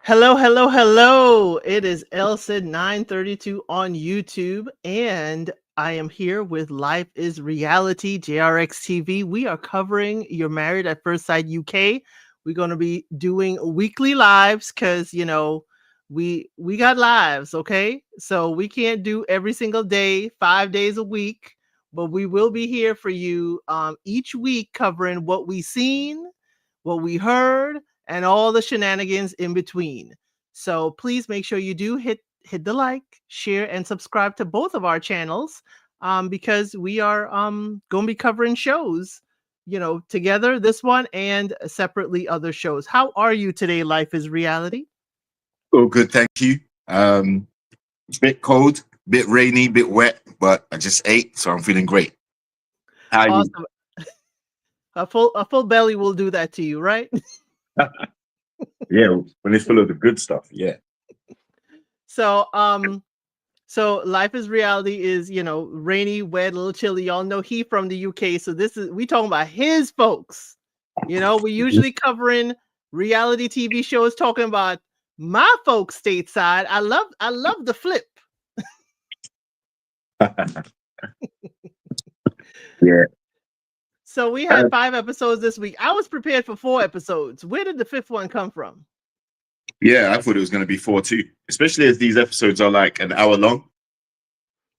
Hello, hello, hello. It is Elsid 932 on YouTube, and I am here with Life is Reality, JRX TV. We are covering You're Married at First Sight UK. We're going to be doing weekly lives because, we got lives, okay? So we can't do every single day, 5 days a week, but we will be here for you each week covering what we seen, what we heard, and all the shenanigans in between. So please make sure you do hit the like, share, and subscribe to both of our channels because we are going to be covering shows, together, this one and separately other shows. How are you today, Life is Reality? Oh, good, thank you. Bit cold, bit rainy, bit wet, but I just ate, so I'm feeling great. How are you? Awesome. A full belly will do that to you, right? Yeah, when it's full of the good stuff. Yeah. So Life is Reality is, rainy, wet, a little chilly. Y'all know he from the UK. So we talking about his folks. We usually covering reality TV shows talking about my folks stateside. I love the flip. Yeah. So we had 5 episodes this week. I was prepared for 4 episodes. Where did the 5th one come from? Yeah, I thought it was going to be 4 too, especially as these episodes are like an hour long.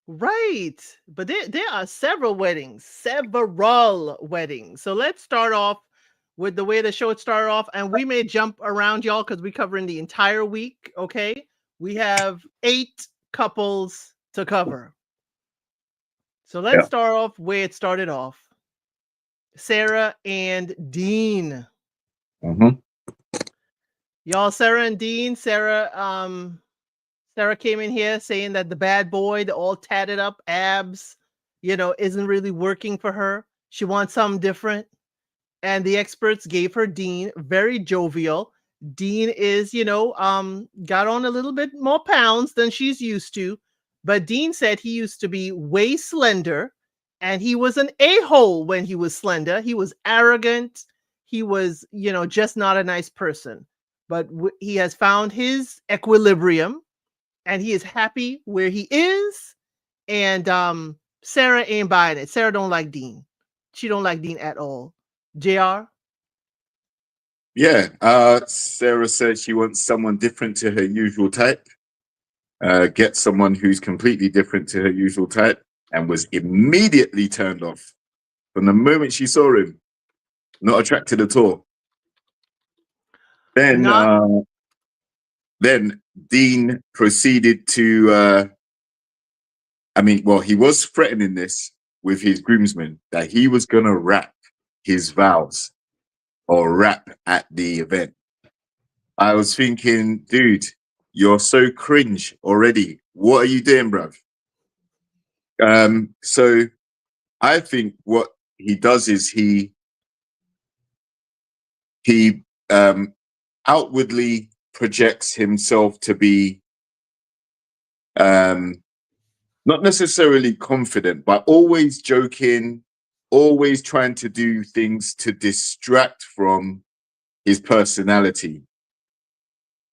Right. But there are several weddings. So let's start off with the way the show started off. And we may jump around, y'all, because we're covering the entire week. Okay. We have 8 couples to cover. So let's start off where it started off. Sarah and Dean. Y'all, Sarah and Dean. Sarah came in here saying that the bad boy, the all tatted up abs, isn't really working for her. She wants something different. And the experts gave her Dean, very jovial. Dean is, got on a little bit more pounds than she's used to. But Dean said he used to be way slender and he was an a-hole when he was slender. He was arrogant. He was, just not a nice person. But he has found his equilibrium and he is happy where he is. And Sarah ain't buying it. Sarah don't like Dean. She don't like Dean at all. JR? Yeah. Sarah said she wants someone different to her usual type. Get someone who's completely different to her usual type, and was immediately turned off from the moment she saw him. Not attracted at all. Then, Not then Dean proceeded to. He was threatening this with his groomsmen that he was gonna rap his vows or rap at the event. I was thinking, dude, you're so cringe already. What are you doing, bruv? So I think what he does is he outwardly projects himself to be not necessarily confident, but always joking, always trying to do things to distract from his personality.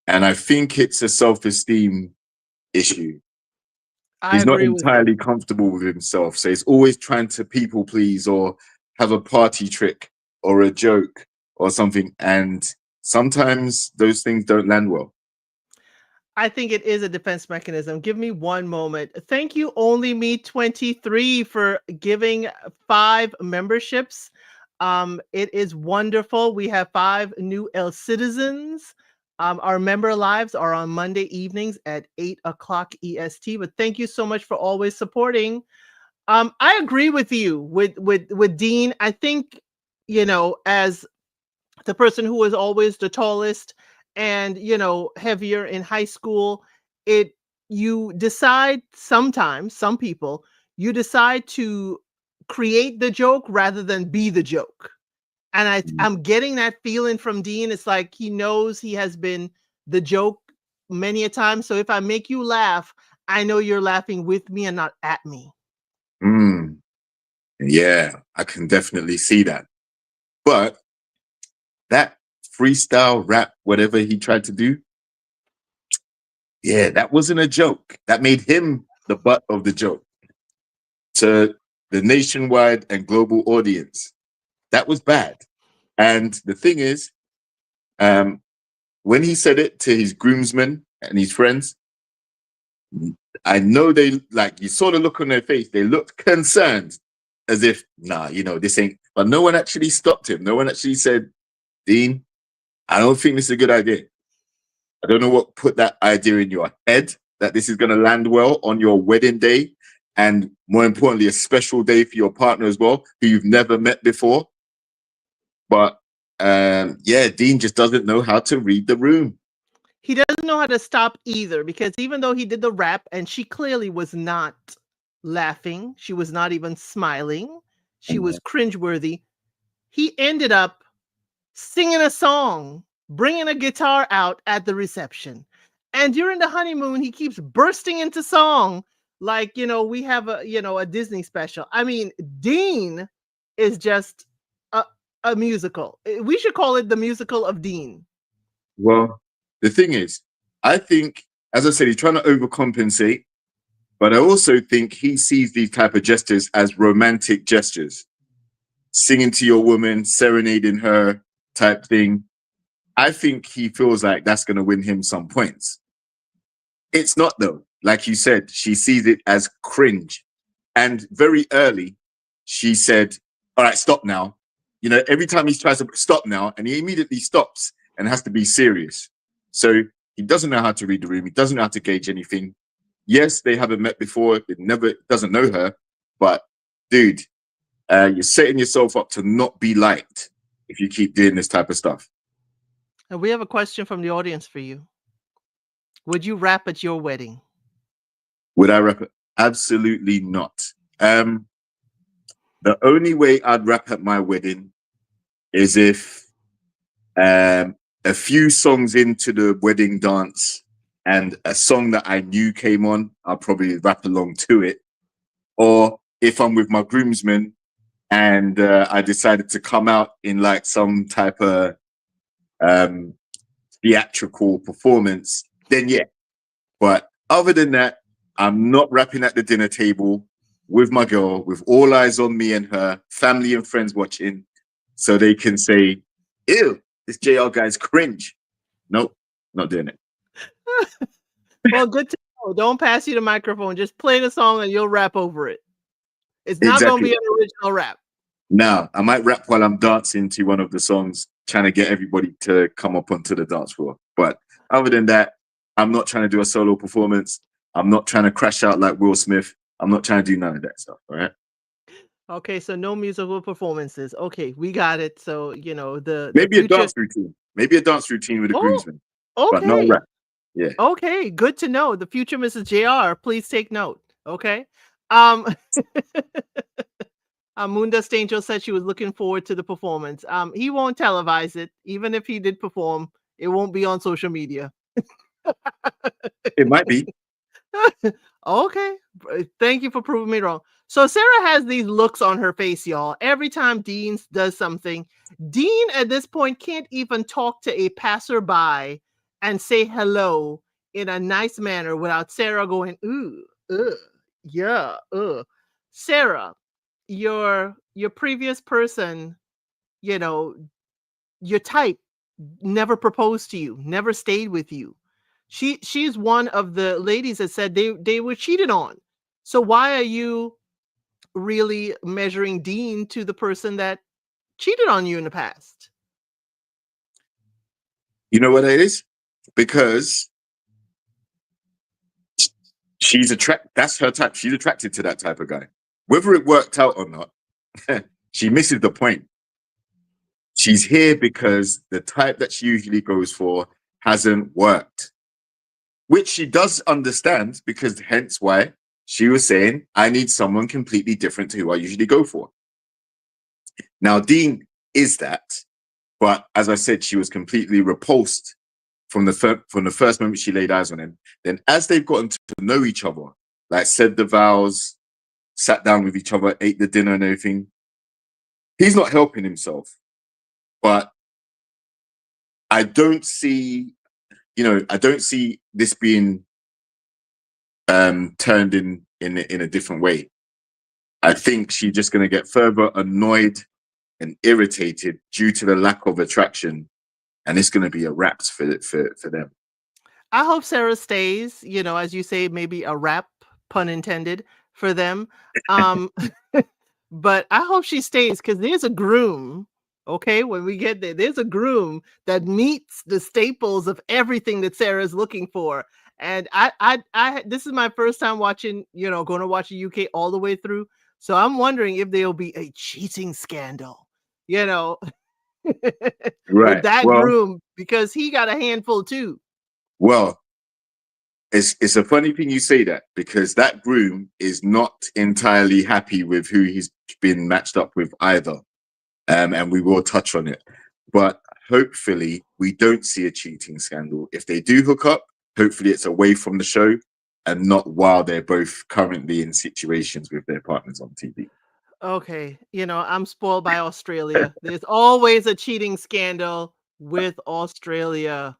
And I think it's a self-esteem issue. I He's not agree with you. entirely comfortable with himself. So he's always trying to people please or have a party trick or a joke or something. And sometimes those things don't land well. I think it is a defense mechanism. Give me one moment. Thank you, Only Me 23, for giving 5 memberships. It is wonderful. We have 5 new L citizens. Our member lives are on Monday evenings at 8 o'clock EST. But thank you so much for always supporting. I agree with you with Dean. I think, as the person who was always the tallest and heavier in high school, you decide sometimes, some people, you decide to create the joke rather than be the joke. And I'm getting that feeling from Dean. It's like he knows he has been the joke many a time. So if I make you laugh, I know you're laughing with me and not at me. Yeah, I can definitely see that. But that freestyle rap, whatever he tried to do, yeah, that wasn't a joke. That made him the butt of the joke to the nationwide and global audience. That was bad. And the thing is, when he said it to his groomsmen and his friends, I know they, like, you saw the look on their face. They looked concerned, as if, nah, this ain't. But no one actually stopped him. No one actually said, Dean, I don't think this is a good idea. I don't know what put that idea in your head that this is going to land well on your wedding day. And more importantly, a special day for your partner as well, who you've never met before. But yeah, Dean just doesn't know how to read the room. He doesn't know how to stop either, because even though he did the rap and she clearly was not laughing, she was not even smiling, she was cringeworthy, he ended up singing a song, bringing a guitar out at the reception. And during the honeymoon, he keeps bursting into song like, we have a Disney special. I mean, Dean is just a musical. We should call it the musical of Dean. Well, the thing is, I think, as I said, he's trying to overcompensate, but I also think he sees these type of gestures as romantic gestures. Singing to your woman, serenading her type thing. I think he feels like that's going to win him some points. It's not, though. Like you said, she sees it as cringe. And very early, she said, all right, stop now. Every time he tries to stop now, and he immediately stops and has to be serious. So he doesn't know how to read the room. He doesn't know how to gauge anything. Yes, they haven't met before. It doesn't know her. But dude, you're setting yourself up to not be liked if you keep doing this type of stuff. And we have a question from the audience for you. Would you rap at your wedding? Would I rap it? Absolutely not. The only way I'd rap at my wedding is if a few songs into the wedding dance and a song that I knew came on, I'll probably rap along to it. Or if I'm with my groomsmen and I decided to come out in like some type of theatrical performance, then yeah. But other than that, I'm not rapping at the dinner table with my girl, with all eyes on me and her, family and friends watching, so they can say, ew, this JR guy's cringe. Nope, not doing it. Well, good to know. Don't pass you the microphone. Just play the song and you'll rap over it. It's not going to be an original rap. Now, I might rap while I'm dancing to one of the songs, trying to get everybody to come up onto the dance floor. But other than that, I'm not trying to do a solo performance. I'm not trying to crash out like Will Smith. I'm not trying to do none of that stuff. All right. Okay, so no musical performances. Okay, we got it. So Maybe future... a dance routine. Maybe a dance routine with a groomsman. Okay. But not a rap. Yeah. Okay, good to know. The future Mrs. JR, please take note. Okay. Munda Angel said she was looking forward to the performance. He won't televise it. Even if he did perform, it won't be on social media. It might be. Okay. Thank you for proving me wrong. So Sarah has these looks on her face, y'all. Every time Dean does something, Dean at this point can't even talk to a passerby and say hello in a nice manner without Sarah going, ooh, yeah, Sarah, your previous person, your type never proposed to you, never stayed with you. She's one of the ladies that said they were cheated on. So why are you really measuring Dean to the person that cheated on you in the past? You know what it is? Because that's her type. She's attracted to that type of guy. Whether it worked out or not, she misses the point. She's here because the type that she usually goes for hasn't worked, which she does understand, because hence why she was saying, I need someone completely different to who I usually go for. Now, Dean is that, but as I said, she was completely repulsed from the first moment she laid eyes on him. Then as they've gotten to know each other, like said the vows, sat down with each other, ate the dinner and everything, he's not helping himself. But I don't see this being turned in a different way. I think she's just going to get further annoyed and irritated due to the lack of attraction, and it's going to be a wrap for them. I hope Sarah stays, as you say, maybe a wrap, pun intended, for them. Um, but I hope she stays because there's a groom. Okay, when we get there, there's a groom that meets the staples of everything that Sarah's looking for. And this is my first time watching, going to watch the UK all the way through. So I'm wondering if there'll be a cheating scandal, you know, with Right. that groom because he got a handful too. Well, it's a funny thing you say that, because that groom is not entirely happy with who he's been matched up with either. And we will touch on it. But hopefully we don't see a cheating scandal. If they do hook up, hopefully it's away from the show and not while they're both currently in situations with their partners on TV. Okay, I'm spoiled by Australia. There's always a cheating scandal with Australia.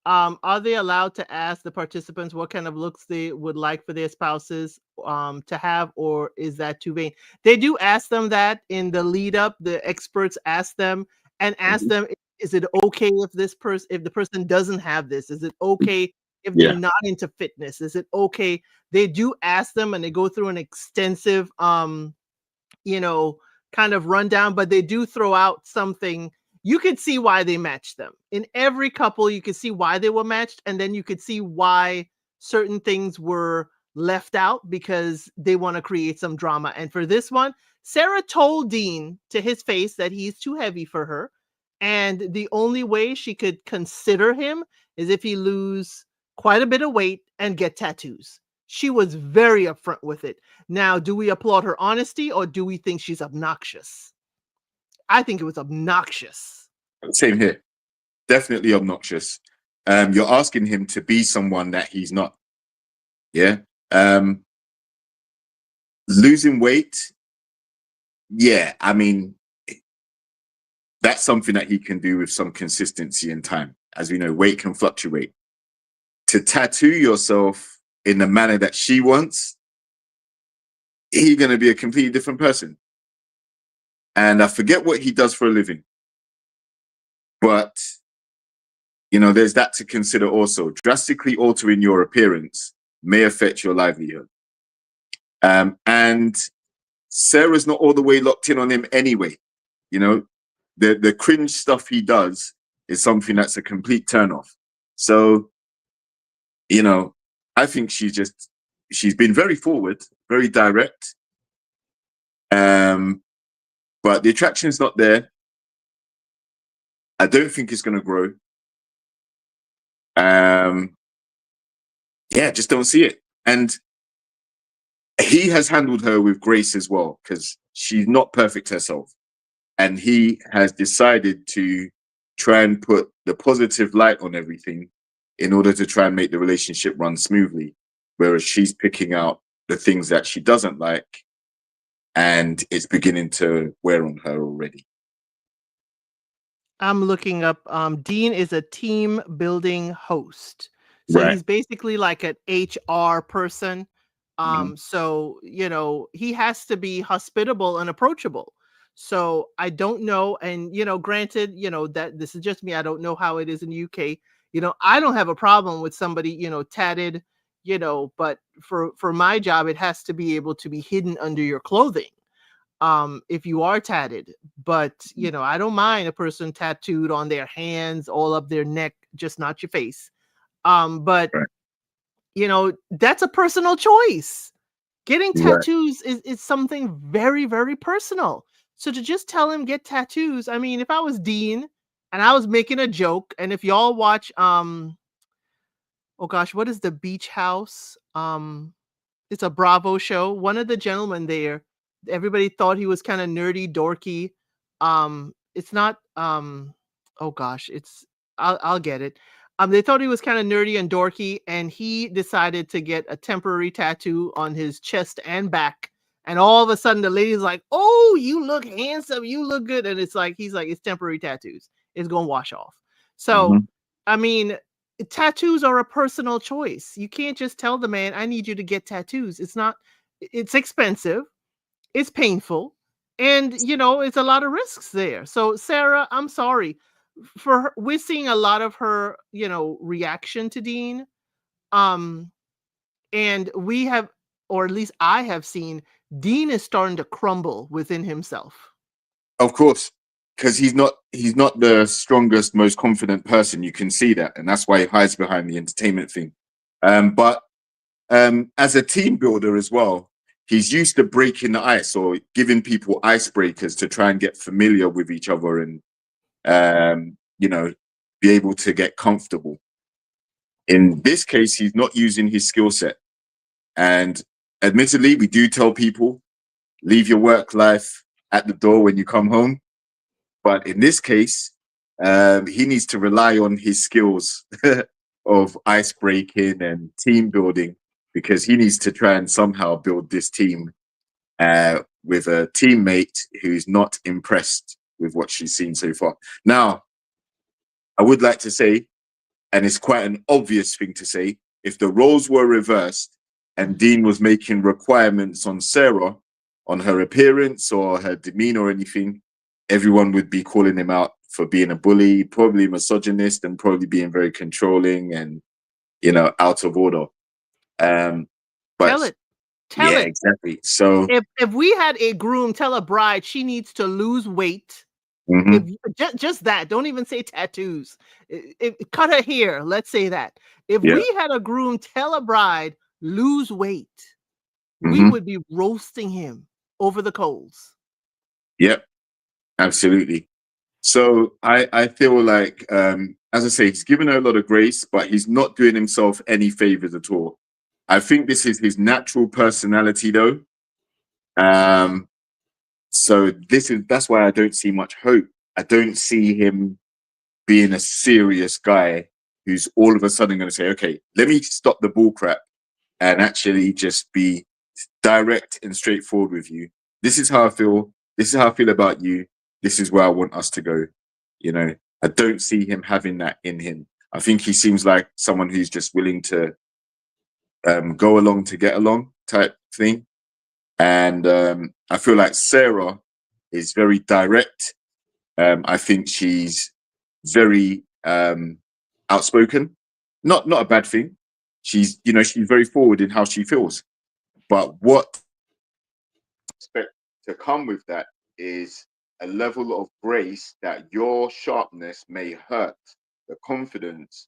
Are they allowed to ask the participants what kind of looks they would like for their spouses to have, or is that too vain? They do ask them that in the lead up. The experts ask them and ask them, is it okay if if the person doesn't have this? Is it okay if they're not into fitness? Is it okay? They do ask them, and they go through an extensive kind of rundown, but they do throw out something. You could see why they matched them. In every couple, you could see why they were matched, and then you could see why certain things were left out because they want to create some drama. And for this one, Sarah told Dean to his face that he's too heavy for her. And the only way she could consider him is if he lose quite a bit of weight and get tattoos. She was very upfront with it. Now, do we applaud her honesty or do we think she's obnoxious? I think it was obnoxious. Same here. Definitely obnoxious. You're asking him to be someone that he's not. Yeah. Losing weight. Yeah. I mean, that's something that he can do with some consistency and time. As we know, weight can fluctuate. To tattoo yourself in the manner that she wants, he's going to be a completely different person. And I forget what he does for a living. But, there's that to consider also. Drastically altering your appearance may affect your livelihood. And Sarah's not all the way locked in on him anyway. The cringe stuff he does is something that's a complete turnoff. So, I think she's been very forward, very direct. But the attraction is not there. I don't think it's going to grow. Just don't see it. And he has handled her with grace as well, because she's not perfect herself. And he has decided to try and put the positive light on everything in order to try and make the relationship run smoothly. Whereas she's picking out the things that she doesn't like, and it's beginning to wear on her already. I'm looking up, Dean is a team building host. So he's basically like an HR person. So, he has to be hospitable and approachable. So I don't know. And, granted, that this is just me. I don't know how it is in the UK. I don't have a problem with somebody, tatted, but for my job, it has to be able to be hidden under your clothing. If you are tatted, but I don't mind a person tattooed on their hands, all up their neck, just not your face. But that's a personal choice. Getting tattoos is something very, very personal. So to just tell him get tattoos, I mean, if I was Dean and I was making a joke, and if y'all watch oh gosh, what is the Beach House? It's a Bravo show. One of the gentlemen there, everybody thought he was kind of nerdy, dorky. It's not. Oh gosh, I'll get it. They thought he was kind of nerdy and dorky, and he decided to get a temporary tattoo on his chest and back. And all of a sudden, the lady's like, "Oh, you look handsome. You look good." And he's like, "It's temporary tattoos. It's gonna wash off." So, I mean, tattoos are a personal choice. You can't just tell the man, I need you to get tattoos. It's not, it's expensive, it's painful, and it's a lot of risks there. So Sarah, I'm sorry for her. We're seeing a lot of her, reaction to Dean. Um, and we have, or at least I have seen, Dean is starting to crumble within himself. Of course, because he's not the strongest, most confident person. You can see that, and that's why he hides behind the entertainment thing. But as a team builder as well, he's used to breaking the ice or giving people icebreakers to try and get familiar with each other and be able to get comfortable. In this case, he's not using his skill set. And admittedly, we do tell people leave your work life at the door when you come home. But in this case, he needs to rely on his skills of ice breaking and team building, because he needs to try and somehow build this team with a teammate who's not impressed with what she's seen so far. Now, I would like to say, and it's quite an obvious thing to say, if the roles were reversed and Dean was making requirements on Sarah, on her appearance or her demeanor or anything, everyone would be calling him out for being a bully, probably misogynist, and probably being very controlling and, out of order. But Tell it. Tell yeah, it. exactly. So If we had a groom tell a bride she needs to lose weight, if mhm, just that, don't even say tattoos. Cut her hair, let's say that. If yeah, we had a groom tell a bride lose weight, we hmm would be roasting him over the coals. yep, absolutely. So I feel like, as I say, he's given her a lot of grace, but he's not doing himself any favors at all. I think this is his natural personality, though. Um, so that's why I don't see much hope. I don't see him being a serious guy who's all of a sudden going to say, "Okay, let me stop the bull crap and actually just be direct and straightforward with you. This is how I feel. This is how I feel about you. This is where I want us to go." You know, I don't see him having that in him. I think he seems like someone who's just willing to go along to get along type thing. And I feel like Sarah is very direct. I think she's very outspoken. Not a bad thing. She's very forward in how she feels. But what I expect to come with that is a level of grace that your sharpness may hurt the confidence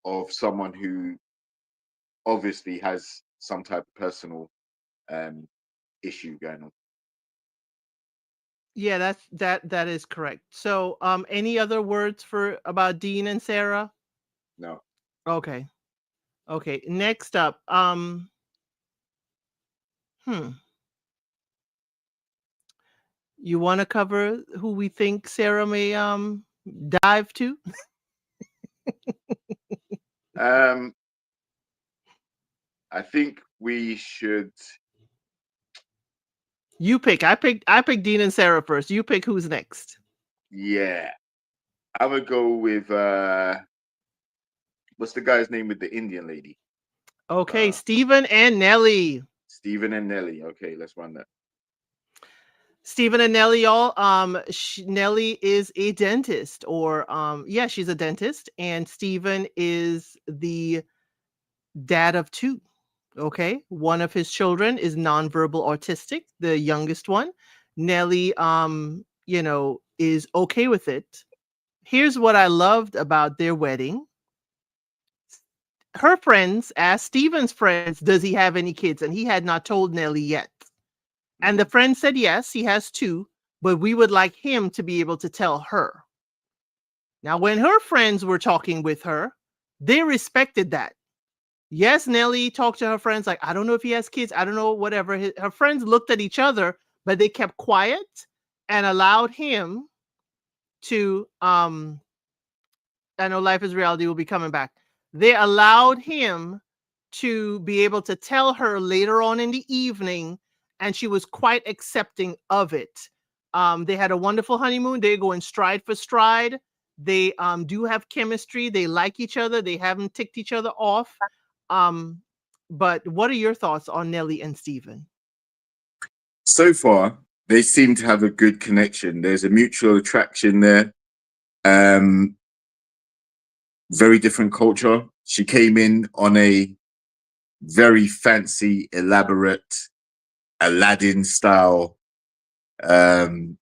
of someone who obviously has some type of personal um, issue going on. Yeah, that is correct. So, any other words for about Dean and Sarah? No. Okay. Okay. Next up, hmm, you want to cover who we think Sarah may dive to? Um, I think we should. You pick. I picked Dean and Sarah first. You pick who's next. Yeah, I would go with what's the guy's name with the Indian lady? Okay, Uh, Stephen and Nellie. Stephen and Nelly. Okay, let's run that. Stephen and Nellie, y'all. Nellie is a dentist, or yeah, she's a dentist, and Stephen is the dad of two. Okay, one of his children is nonverbal autistic, the youngest one. Nellie, is okay with it. Here's what I loved about their wedding. Her friends asked Stephen's friends, does he have any kids? And he had not told Nellie yet. And the Mhm. friend said, yes, he has two, but we would like him to be able to tell her. Now, when her friends were talking with her, they respected that. Yes, Nellie talked to her friends like, I don't know if he has kids. I don't know, whatever. Her friends looked at each other, but they kept quiet and allowed him to, I know Life is Reality will be coming back. They allowed him to be able to tell her later on in the evening, and she was quite accepting of it. They had a wonderful honeymoon. They go in stride for stride. They do have chemistry. They like each other. They haven't ticked each other off. Um, but what are your thoughts on Nelly and Steven? So far, they seem to have a good connection. There's a mutual attraction there. Um, very different culture. She came in on a very fancy, elaborate Aladdin style um,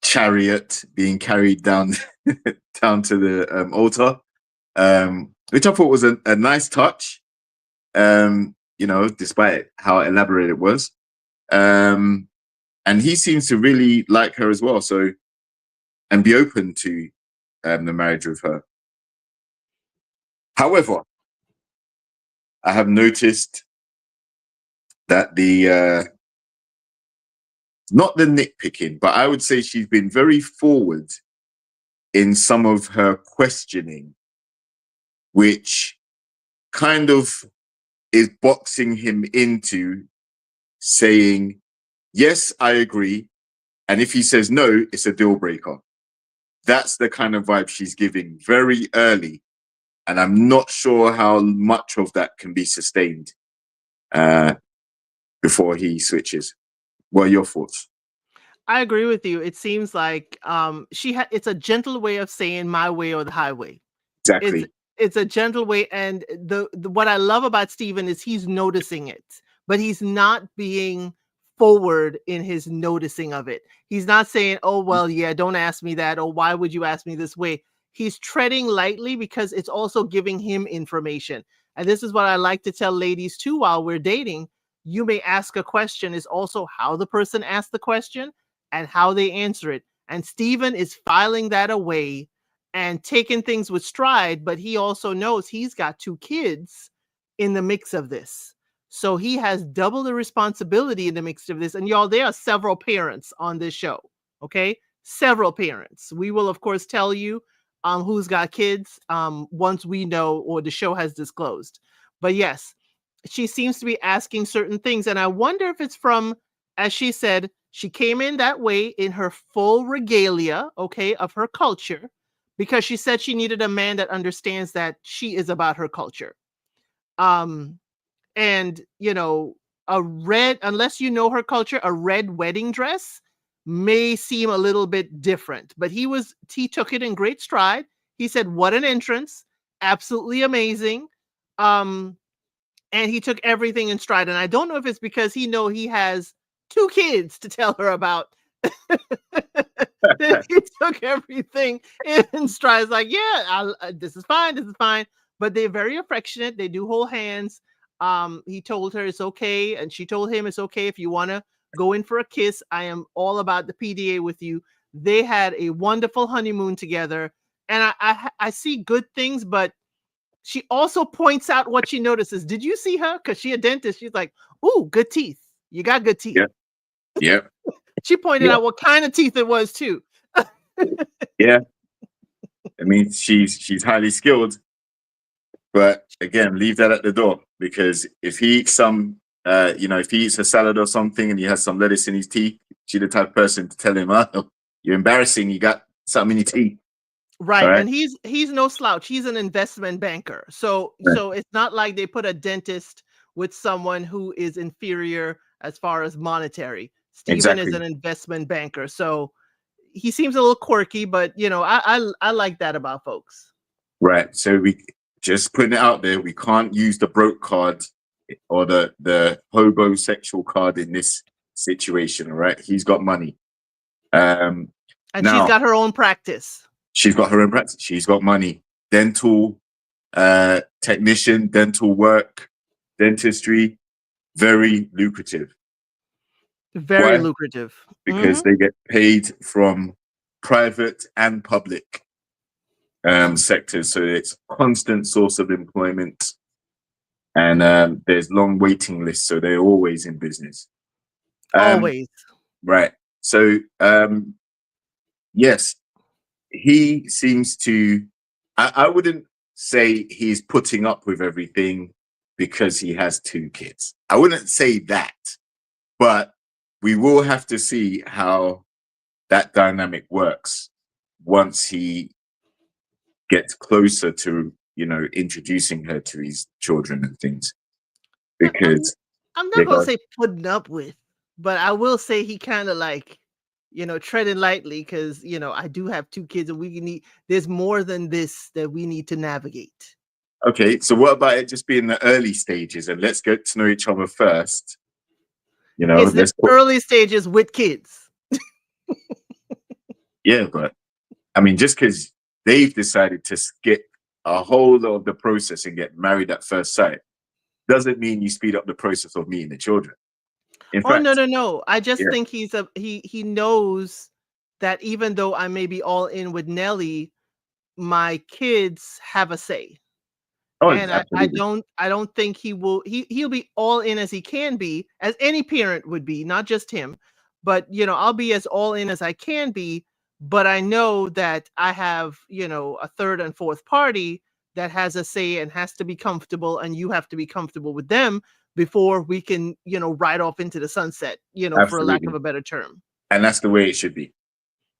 chariot being carried down down to the altar, which I thought was a nice touch. You know, despite how elaborate it was. And he seems to really like her as well. So, and be open to the marriage with her. However, I have noticed that the not the nitpicking, but I would say she's been very forward in some of her questioning, which kind of is boxing him into saying, yes, I agree. And if he says no, it's a deal breaker. That's the kind of vibe she's giving very early. And I'm not sure how much of that can be sustained before he switches. What are your thoughts? I agree with you. It seems like it's a gentle way of saying my way or the highway. It's Exactly. it's a gentle way, and the what I love about Steven is he's noticing it, but he's not being forward in his noticing of it. He's not saying, "Oh, well, yeah, don't ask me that," or "Why would you ask me this way?" He's treading lightly because it's also giving him information. And this is what I like to tell ladies too while we're dating. You may ask a question is also how the person asked the question and how they answer it. And Steven is filing that away and taking things with stride, but he also knows he's got 2 kids in the mix of this. So he has double the responsibility in the mix of this. And y'all, there are several parents on this show. Okay. Several parents. We will, of course, tell you who's got kids once we know or the show has disclosed. But yes, she seems to be asking certain things. And I wonder if it's from, as she said, she came in that way in her full regalia, okay, of her culture, because she said she needed a man that understands that she is about her culture. Um, and you know, a red, unless you know her culture, a red wedding dress may seem a little bit different. But he took it in great stride. He said, "What an entrance! Absolutely amazing." Um, and he took everything in stride. And I don't know if it's because he has 2 kids to tell her about. That he took everything in stride. It's like, yeah, this is fine. This is fine. But they're very affectionate. They do hold hands. He told her it's okay, and she told him it's okay if you want to go in for a kiss. I am all about the PDA with you. They had a wonderful honeymoon together, and I see good things, but she also points out what she notices. Did you see her? Because she a dentist. She's like, "Ooh, good teeth. You got good teeth." Yeah. Yeah. She pointed Yeah. out what kind of teeth it was too. Yeah. I mean, she's highly skilled, but again, leave that at the door, because if he eats some, if he eats a salad or something and he has some lettuce in his teeth, she's the type of person to tell him, "Oh, you're embarrassing. You got something in your teeth." All Right, right. and he's no slouch. He's an investment banker. So Right. it's not like they put a dentist with someone who is inferior as far as monetary. Steven is Exactly. an investment banker. So he seems a little quirky, but I like that about folks. Right. So we just putting it out there. We can't use the broke card or the homosexual card in this situation. All right. He's got money. Um, And she's Now got her own practice. she's got her own practice. She's got money. Dental technician, dental work, dentistry, very lucrative. Very Why? lucrative. Because they get paid from private and public sectors. So it's constant source of employment, and there's long waiting lists. So they're always in business. Um, Always. right. So yes, he seems to. I wouldn't say he's putting up with everything because he has 2 kids. I wouldn't say that, but we will have to see how that dynamic works once he gets closer to, introducing her to his children and things, I- I'm because I'm they not gonna go, say putting up with, but I will say he kind of like, treading lightly because I do have two kids and we need there's more than this that we need to navigate. okay, so what about it just being the early stages and let's get to know each other first, It's the let's put, early stages with kids. yeah, but I mean, just because they've decided to skip a whole lot of the process and get married at first sight doesn't mean you speed up the process of meeting the children. In Oh, no, fact, no, no. I just yeah. think he knows that even though I may be all in with Nelly, my kids have a say. Oh, And absolutely. I don't think he'll be all in as he can be, as any parent would be, not just him. But, I'll be as all in as I can be, but I know that I have, a third and fourth party that has a say and has to be comfortable, and you have to be comfortable with them before we can, ride off into the sunset, for a lack of Absolutely. a better term. And that's the way it should be.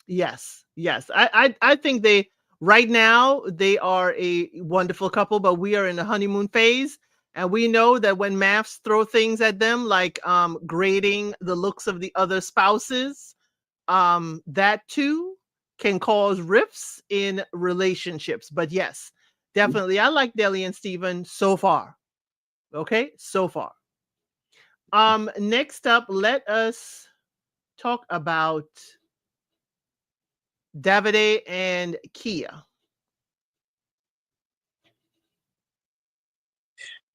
Yes, yes. I think they right now they are a wonderful couple, but we are in the honeymoon phase, and we know that when MAFs throw things at them, like grading the looks of the other spouses, that too can cause rifts in relationships. But yes, definitely, I like Deli and Steven so far. Okay, so far. Next up, let us talk about Davide and Kia.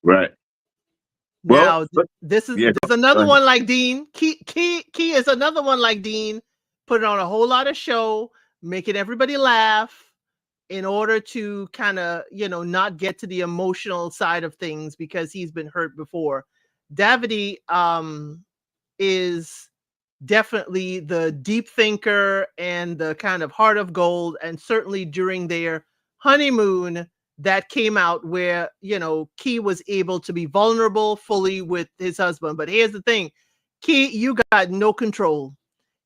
Right. Well, Now, but this is yeah, there's go another ahead. one like Dean. Key is another one like Dean, putting on a whole lot of show, making everybody laugh in order to kind of, not get to the emotional side of things because he's been hurt before. Davide is definitely the deep thinker and the kind of heart of gold. And certainly during their honeymoon, that came out where, Key was able to be vulnerable fully with his husband. But here's the thing, Key, you got no control.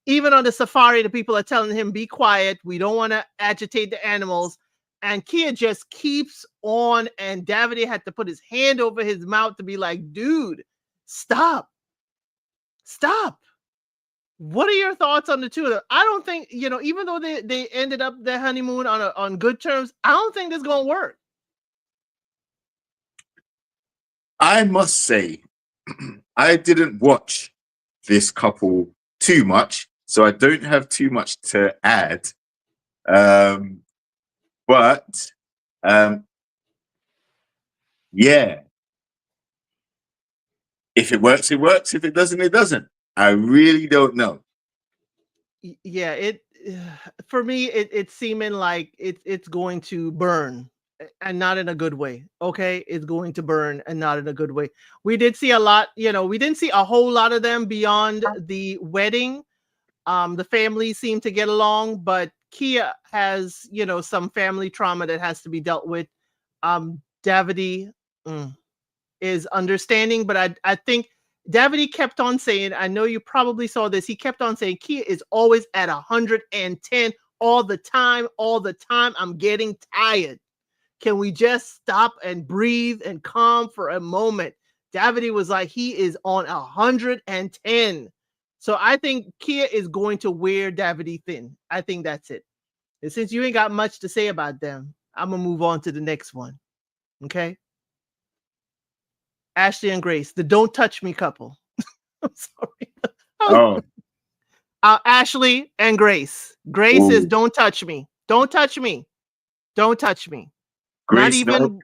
Even on the safari, the people are telling him, be quiet. We don't want to agitate the animals. And Kia just keeps on. And Davide had to put his hand over his mouth to be like, dude, stop, stop. What are your thoughts on the two of them? I don't think, even though they ended up their honeymoon on good terms, I don't think this is gonna work. I must say, I didn't watch this couple too much, so I don't have too much to add. Um, but yeah, if it works, it works. If it doesn't, it doesn't. I really don't know. Yeah, it for me it's seeming like it's going to burn and not in a good way. Okay, it's going to burn and not in a good way. We did see a lot, we didn't see a whole lot of them beyond the wedding. The family seemed to get along, but Kia has, some family trauma that has to be dealt with. Davide, is understanding, but I think Davide kept on saying, I know you probably saw this. He kept on saying, Kia is always at 110 all the time, all the time. I'm getting tired. Can we just stop and breathe and calm for a moment? Davide was like, he is on 110. So I think Kia is going to wear Davide thin. I think that's it. And since you ain't got much to say about them, I'm gonna move on to the next one. Okay. Ashley and Grace, the don't touch me couple. I'm sorry. Oh, Ashley and Grace. Grace well, is don't touch me. Don't touch me. Don't touch me. Not Grace, no, even,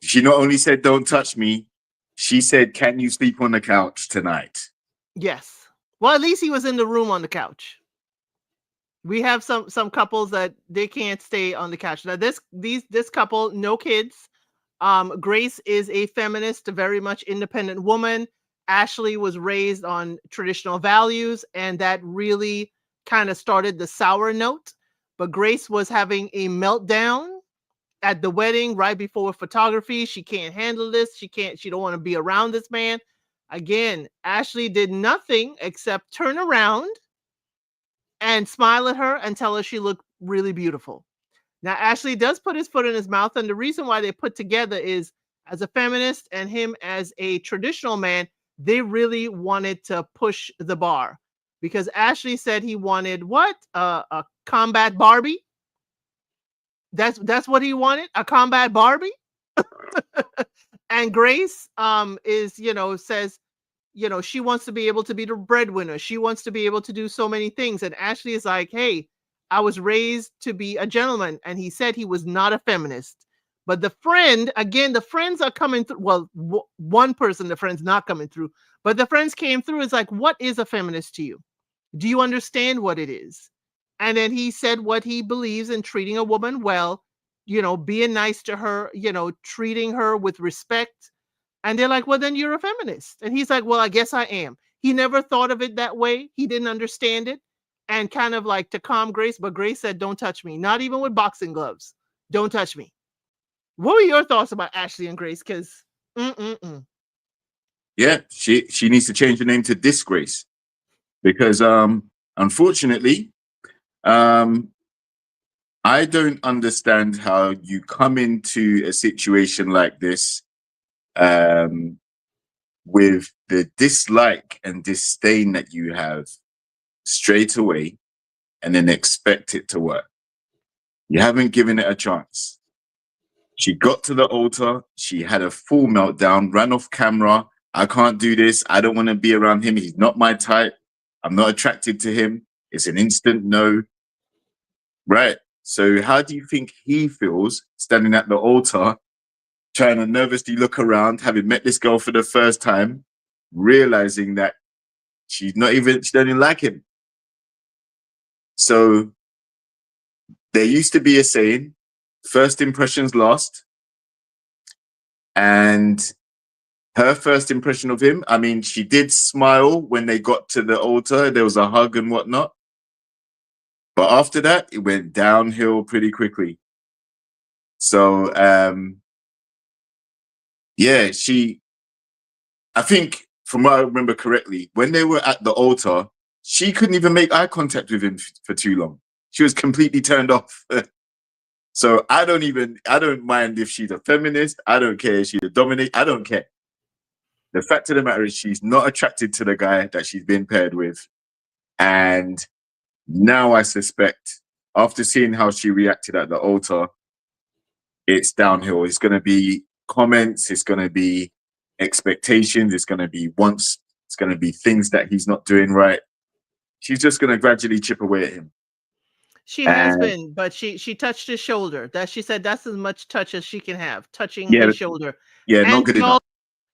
she not only said don't touch me, she said, can you sleep on the couch tonight? yes. Well, at least he was in the room on the couch. We have some couples that they can't stay on the couch. Now this couple, no kids. Grace is a feminist, a very much independent woman. Ashley was raised on traditional values, and that really kind of started the sour note. But Grace was having a meltdown at the wedding right before photography. She can't handle this. She don't want to be around this man. Again, Ashley did nothing except turn around and smile at her and tell her she looked really beautiful. Now, Ashley does put his foot in his mouth, and the reason why they put together is as a feminist and him as a traditional man, they really wanted to push the bar because Ashley said he wanted what? A combat Barbie. That's what he wanted, a combat Barbie. And Grace is, says, she wants to be able to be the breadwinner. She wants to be able to do so many things. And Ashley is like, hey, I was raised to be a gentleman. And he said he was not a feminist. But the friend, again, the friends are coming through. Well, one person, the friend's not coming through, but the friends came through. It's like, what is a feminist to you? Do you understand what it is? And then he said what he believes in treating a woman well, being nice to her, treating her with respect. And they're like, well, then you're a feminist. And he's like, well, I guess I am. He never thought of it that way. He didn't understand it. And kind of like to calm Grace, but Grace said, don't touch me. Not even with boxing gloves. Don't touch me. What were your thoughts about Ashley and Grace? Because, yeah, she needs to change the name to Disgrace because, unfortunately, I don't understand how you come into a situation like this with the dislike and disdain that you have straight away and then expect it to work. You haven't given it a chance. She got to the altar. She had a full meltdown, ran off camera. I can't do this. I don't want to be around him. He's not my type. I'm not attracted to him. It's an instant no. Right. So how do you think he feels standing at the altar, trying to nervously look around, having met this girl for the first time, realizing that she don't even like him? So there used to be a saying, first impressions last. And her first impression of him, I mean, she did smile when they got to the altar. There was a hug and whatnot. But after that, it went downhill pretty quickly. So, yeah, I think from what I remember correctly, when they were at the altar, she couldn't even make eye contact with him for too long. She was completely turned off. So I don't mind if she's a feminist. I don't care if she's a dominate. I don't care. The fact of the matter is she's not attracted to the guy that she's been paired with. And now I suspect, after seeing how she reacted at the altar, it's downhill. It's going to be comments. It's going to be expectations. It's going to be wants. It's going to be things that he's not doing right. She's just going to gradually chip away at him. she has been, but she touched his shoulder. That she said that's as much touch as she can have, touching his shoulder. Yeah, and not good enough.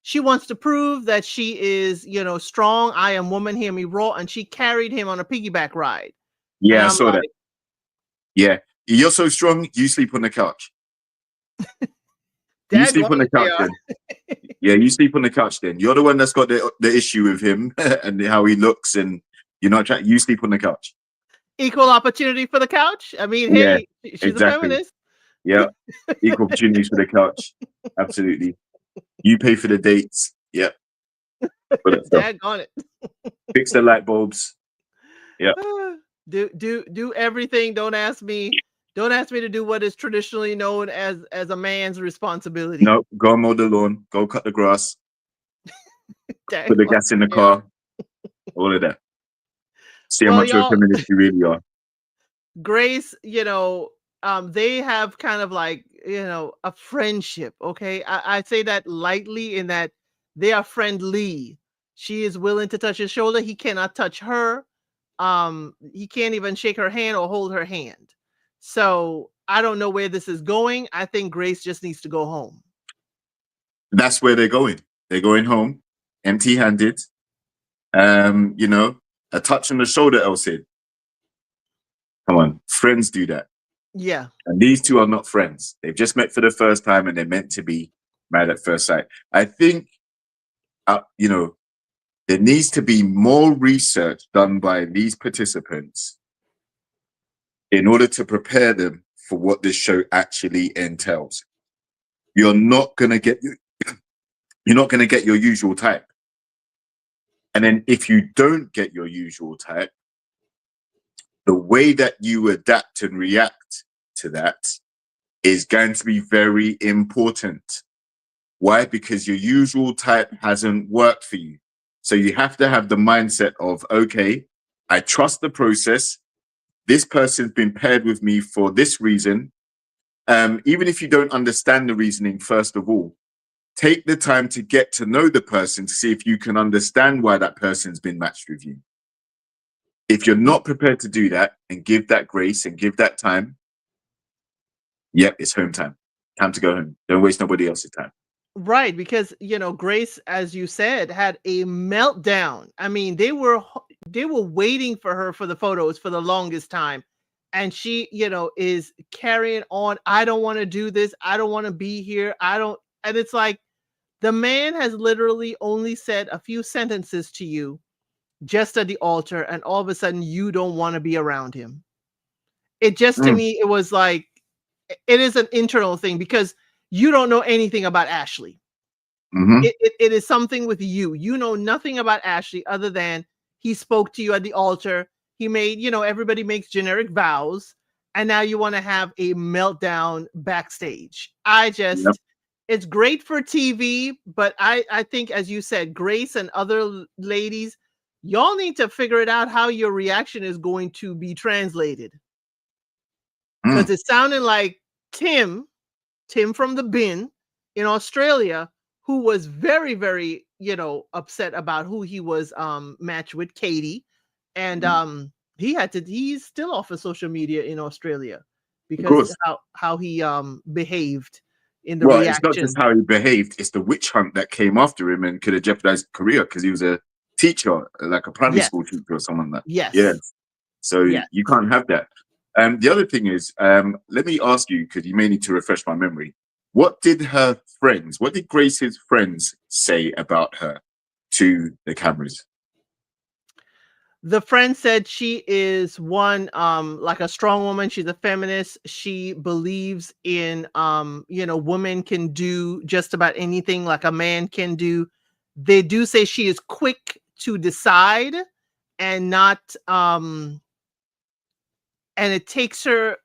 She wants to prove that she is, strong. I am woman, hear me roar. And she carried him on a piggyback ride. Yeah, I saw that. Yeah. You're so strong, you sleep on the couch. You sleep on the couch then. Yeah, you sleep on the couch then. You're the one that's got the issue with him and how he looks, and you're not trying. You sleep on the couch. Equal opportunity for the couch. I mean, Yeah, hey, she's exactly. a feminist. Yeah, equal opportunities for the couch. Absolutely. You pay for the dates. Yep. Daggone it. Fix the light bulbs. Yep. Do everything. Don't ask me to do what is traditionally known as a man's responsibility. No, go mow the lawn, go cut the grass, put the gas in the car, all of that. See how much of a feminist you really are. Grace, they have kind of like, a friendship. Okay. I say that lightly in that they are friendly. She is willing to touch his shoulder. He cannot touch her. He can't even shake her hand or hold her hand. So I don't know where this is going. I think Grace just needs to go home. That's where they're going. They're going home, empty-handed. A touch on the shoulder, Elsie. Come on, friends do that. Yeah. And these two are not friends. They've just met for the first time and they're meant to be married at first sight. I think, there needs to be more research done by these participants in order to prepare them for what this show actually entails. You're not going to get your usual type. And then if you don't get your usual type, the way that you adapt and react to that is going to be very important. Why? Because your usual type hasn't worked for you. So you have to have the mindset of, okay, I trust the process. This person's been paired with me for this reason. Even if you don't understand the reasoning, first of all, take the time to get to know the person to see if you can understand why that person's been matched with you. If you're not prepared to do that and give that grace and give that time, yep, it's home time. Time to go home. Don't waste nobody else's time. Right, because Grace, as you said, had a meltdown. I mean, they were waiting for her for the photos for the longest time, and she, is carrying on. I don't want to do this. I don't want to be here. I don't. And it's like the man has literally only said a few sentences to you just at the altar, and all of a sudden you don't want to be around him. It just, to Mm, me, it was like it is an internal thing because you don't know anything about Ashley. mhm. It is something with you. You know nothing about Ashley other than he spoke to you at the altar. He made, everybody makes generic vows, and now you want to have a meltdown backstage. Yep. It's great for TV, but I think, as you said, Grace and other ladies, y'all need to figure it out how your reaction is going to be translated. Because Mm, it sounded like Tim from the bin in Australia, who was very, very, upset about who he was matched with, Katie. And mm. he's still off of social media in Australia Of because course. how he behaved in the Well, it's not just reaction. how he behaved, it's the witch hunt that came after him and could have jeopardized his career because he was a teacher, like a primary Yes, school teacher or someone like that. Yeah. yes, So yes. you can't have that. The other thing is, let me ask you, because you may need to refresh my memory. What did Grace's friends say about her to the cameras? The friend said she is one, like a strong woman. She's a feminist. She believes in, women can do just about anything like a man can do. They do say she is quick to decide and not, and it takes her,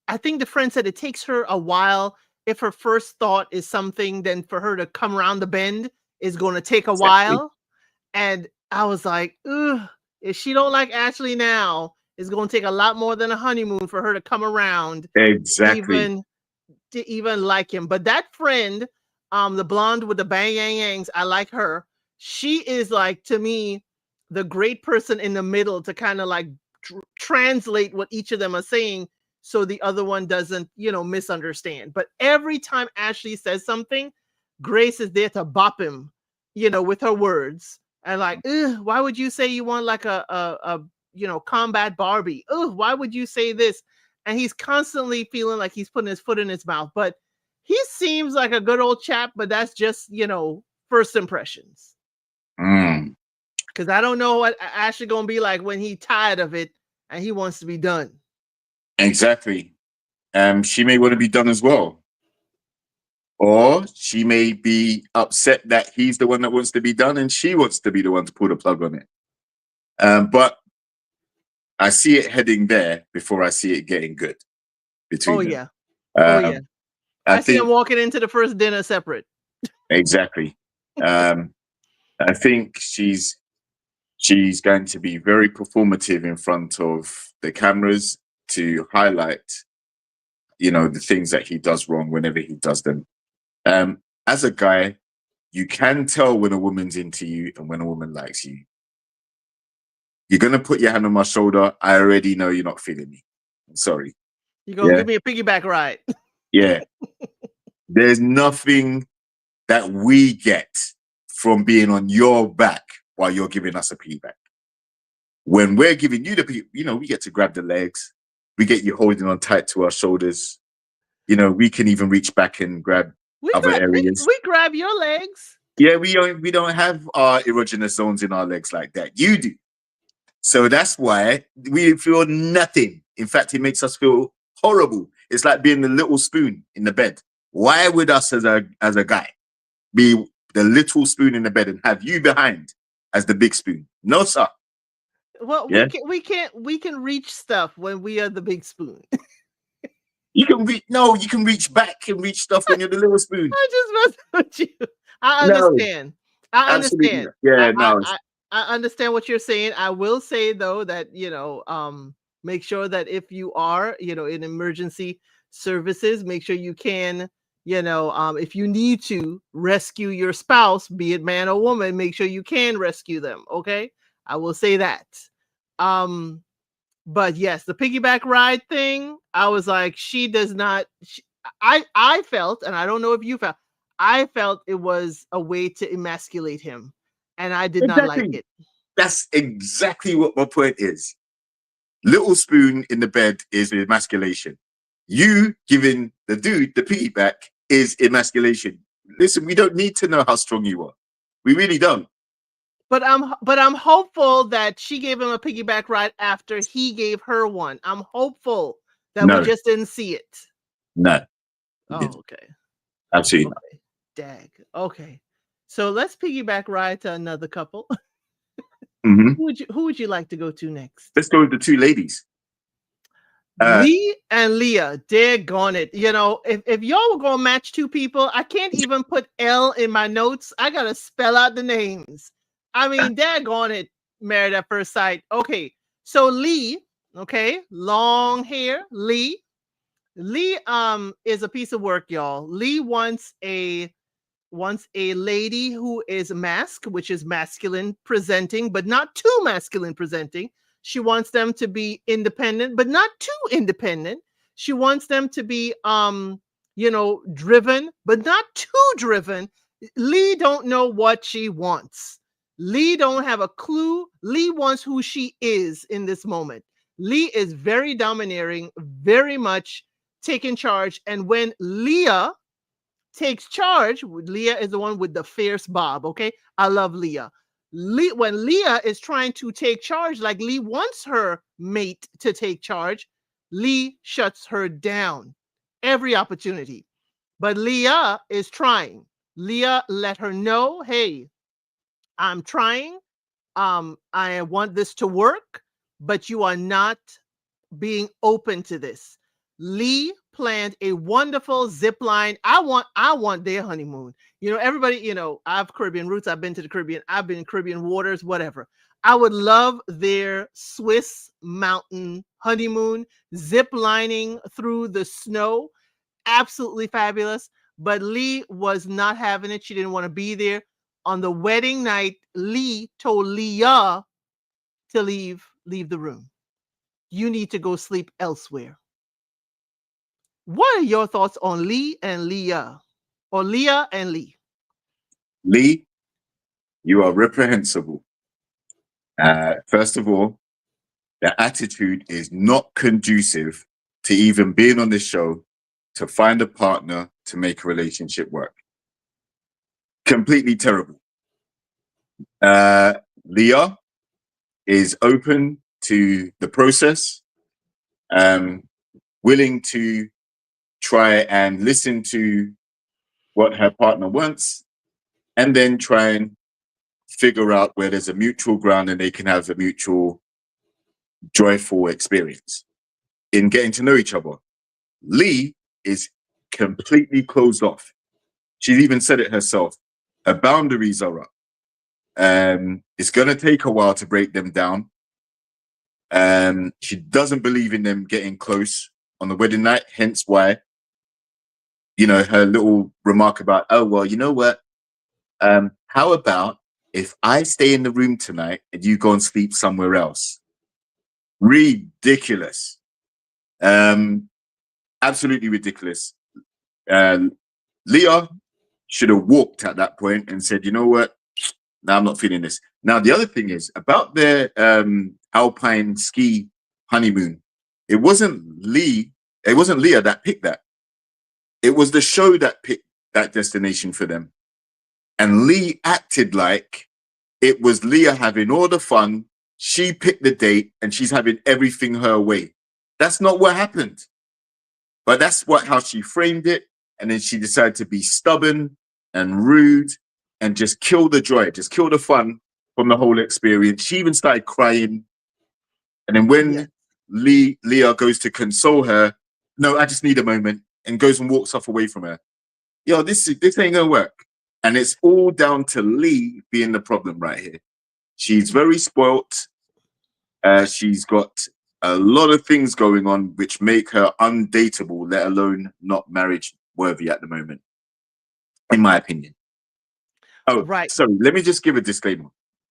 I think the friend said it takes her a while. If her first thought is something, then for her to come around the bend is going to take a Exactly. while. And I was like, ugh, if she don't like Ashley now, it's gonna take a lot more than a honeymoon for her to come around Exactly. even even like him. But that friend, the blonde with the bang yang yangs, I like her. She is like, to me, the great person in the middle to kind of like translate what each of them are saying so the other one doesn't, misunderstand. But every time Ashley says something, Grace is there to bop him, with her words. And like, ugh, why would you say you want like a combat Barbie? Ugh, why would you say this? And he's constantly feeling like he's putting his foot in his mouth. But he seems like a good old chap, but that's just, first impressions. Mm, Because I don't know what Ashley gonna be like when he tired of it and he wants to be done. exactly. She may want to be done as well. Or she may be upset that he's the one that wants to be done and she wants to be the one to pull the plug on it. But I see it heading there before I see it getting good Oh between them. yeah. Oh yeah. Um, I I see him think walking into the first dinner separate. exactly. Um, I think she's going to be very performative in front of the cameras to highlight, the things that he does wrong whenever he does them. As a guy, you can tell when a woman's into you and when a woman likes you. You're gonna put your hand on my shoulder. I already know you're not feeling me. I'm sorry. You gonna Yeah, give me a piggyback ride. yeah. There's nothing that we get from being on your back while you're giving us a piggyback. When we're giving you we get to grab the legs. We get you holding on tight to our shoulders. We can even reach back and grab We other grab we, areas. we grab your legs. Yeah, we don't have our erogenous zones in our legs like that. You do. So that's why we feel nothing. In fact, it makes us feel horrible. It's like being the little spoon in the bed. Why would us as a guy be the little spoon in the bed and have you behind as the big spoon? No, sir. Well, Yeah. we can reach stuff when we are the big spoon. You can reach. No, you can reach back and reach stuff when you're the little spoon. I just messed with you. I No, understand. I absolutely understand. not. Yeah, no. I understand what you're saying. I will say though that, make sure that if you are, in emergency services, make sure you can, if you need to rescue your spouse, be it man or woman, make sure you can rescue them. Okay. I will say that. Um, but yes, the piggyback ride thing, I was like, she does not. I felt, and I don't know if you felt, I felt it was a way to emasculate him, and I did not like Exactly. it. That's exactly what my point is. Little spoon in the bed is emasculation. You giving the dude the piggyback is emasculation. Listen, we don't need to know how strong you are. We really don't. But I'm hopeful that she gave him a piggyback ride after he gave her one. I'm hopeful that we No, just didn't see it. no. Oh, okay. Absolutely not. Okay. Dag. Okay. So let's piggyback ride to another couple. Mm-hmm. Who would you like to go to next? Let's go with the two ladies. Lee and Leah, daggone it. If y'all were gonna match two people, I can't even put L in my notes. I gotta spell out the names. I mean, daggone it, Married at First Sight. Okay, so Lee, okay, long hair, Lee. Lee is a piece of work, y'all. Lee wants a lady who is masked, which is masculine presenting, but not too masculine presenting. She wants them to be independent, but not too independent. She wants them to be driven, but not too driven. Lee don't know what she wants. Lee don't have a clue. Lee wants who she is in this moment. Lee is very domineering, very much taking charge. And when Leah takes charge, Leah is the one with the fierce bob. Okay. I love Leah. When Leah is trying to take charge, like Lee wants her mate to take charge, Lee shuts her down every opportunity. But Leah is trying. Leah let her know, hey, I'm trying. I want this to work, but you are not being open to this. Lee planned a wonderful zip line. I want their honeymoon. Everybody, I have Caribbean roots. I've been to the Caribbean. I've been in Caribbean waters, whatever. I would love their Swiss mountain honeymoon, zip lining through the snow. Absolutely fabulous. But Lee was not having it. She didn't want to be there. On the wedding night, Lee told Leah to leave the room. You need to go sleep elsewhere. What are your thoughts on Lee and Leah? Or Leah and Lee? Lee, you are reprehensible. First of all, the attitude is not conducive to even being on this show to find a partner to make a relationship work. Completely terrible. Leah is open to the process, willing to try and listen to what her partner wants, and then try and figure out where there's a mutual ground and they can have a mutual joyful experience in getting to know each other. Lee is completely closed off. She's even said it herself. Her boundaries are up. It's going to take a while to break them down. She doesn't believe in them getting close on the wedding night, hence why, her little remark about, oh, well, you know what? How about if I stay in the room tonight and you go and sleep somewhere else? Ridiculous. Absolutely ridiculous. Leah should have walked at that point and said, you know what? No, I'm not feeling this. Now, the other thing is about their alpine ski honeymoon. It wasn't Leah that picked that. It was the show that picked that destination for them. And Lee acted like it was Leah having all the fun. She picked the date and she's having everything her way. That's not what happened. But that's how she framed it. And then she decided to be stubborn and rude and just kill the joy, just kill the fun from the whole experience. She even started crying. And then when Leah goes to console her, no, I just need a moment, and goes and walks off away from her. Yo, this ain't gonna work. And it's all down to Lee being the problem right here. She's very spoilt. She's got a lot of things going on which make her undateable, let alone not marriage worthy at the moment, in my opinion. Oh, Right. sorry. Let me just give a disclaimer.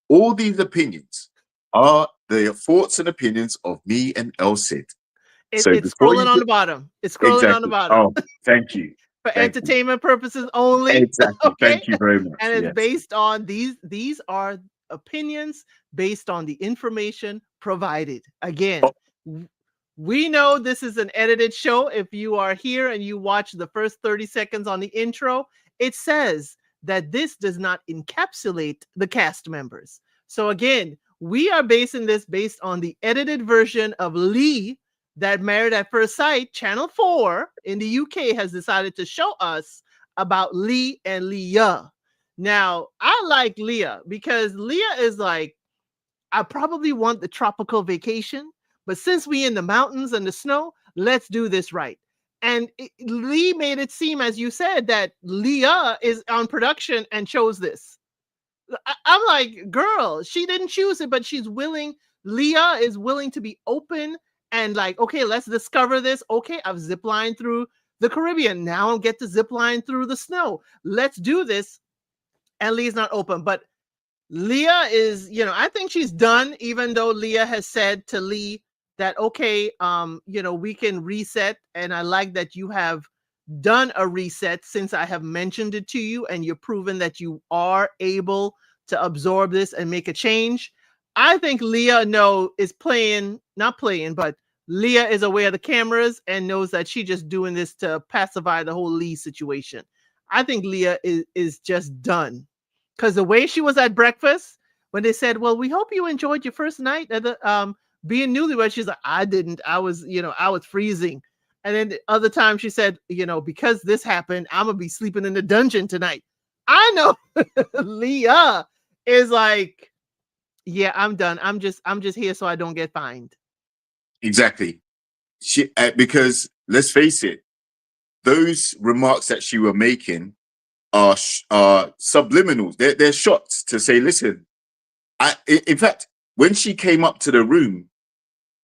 All these opinions are the thoughts and opinions of me and El Cid. So It's before scrolling you on get the bottom. It's scrolling on the exactly. bottom. Oh, thank you. For Thank you. entertainment purposes only. Exactly. Okay. Thank you very much. And it's Yes. based on these are opinions based on the information provided. Oh, Again, we know this is an edited show. If you are here and you watch the first 30 seconds on the intro, it says that this does not encapsulate the cast members. So again, we are basing this based on the edited version of Lee that Married at First Sight, Channel 4 in the UK has decided to show us about Lee and Leah. Now, I like Leah because Leah is like, I probably want the tropical vacation, but since we in the mountains and the snow, let's do this right. And Lee made it seem, as you said, that Leah is on production and chose this. I'm like, girl, she didn't choose it, but she's willing. Leah is willing to be open and like, okay, let's discover this. Okay, I've ziplined through the Caribbean. Now I'll get to zipline through the snow. Let's do this. And Lee's not open, but Leah is, I think she's done, even though Leah has said to Lee that, okay, we can reset. And I like that you have done a reset since I have mentioned it to you and you're proven that you are able to absorb this and make a change. I think Leah is playing, not playing, but Leah is aware of the cameras and knows that she's just doing this to pacify the whole Lee situation. I think Leah is just done. Because the way she was at breakfast, when they said, well, we hope you enjoyed your first night at the being newlywed, she's like, I didn't. I was, I was freezing. And then the other time she said, because this happened, I'm gonna be sleeping in the dungeon tonight. I know Leah is like, yeah, I'm done. I'm just here so I don't get fined. exactly. Because let's face it, those remarks that she were making are subliminals. They're shots to say, listen. In fact, when she came up to the room,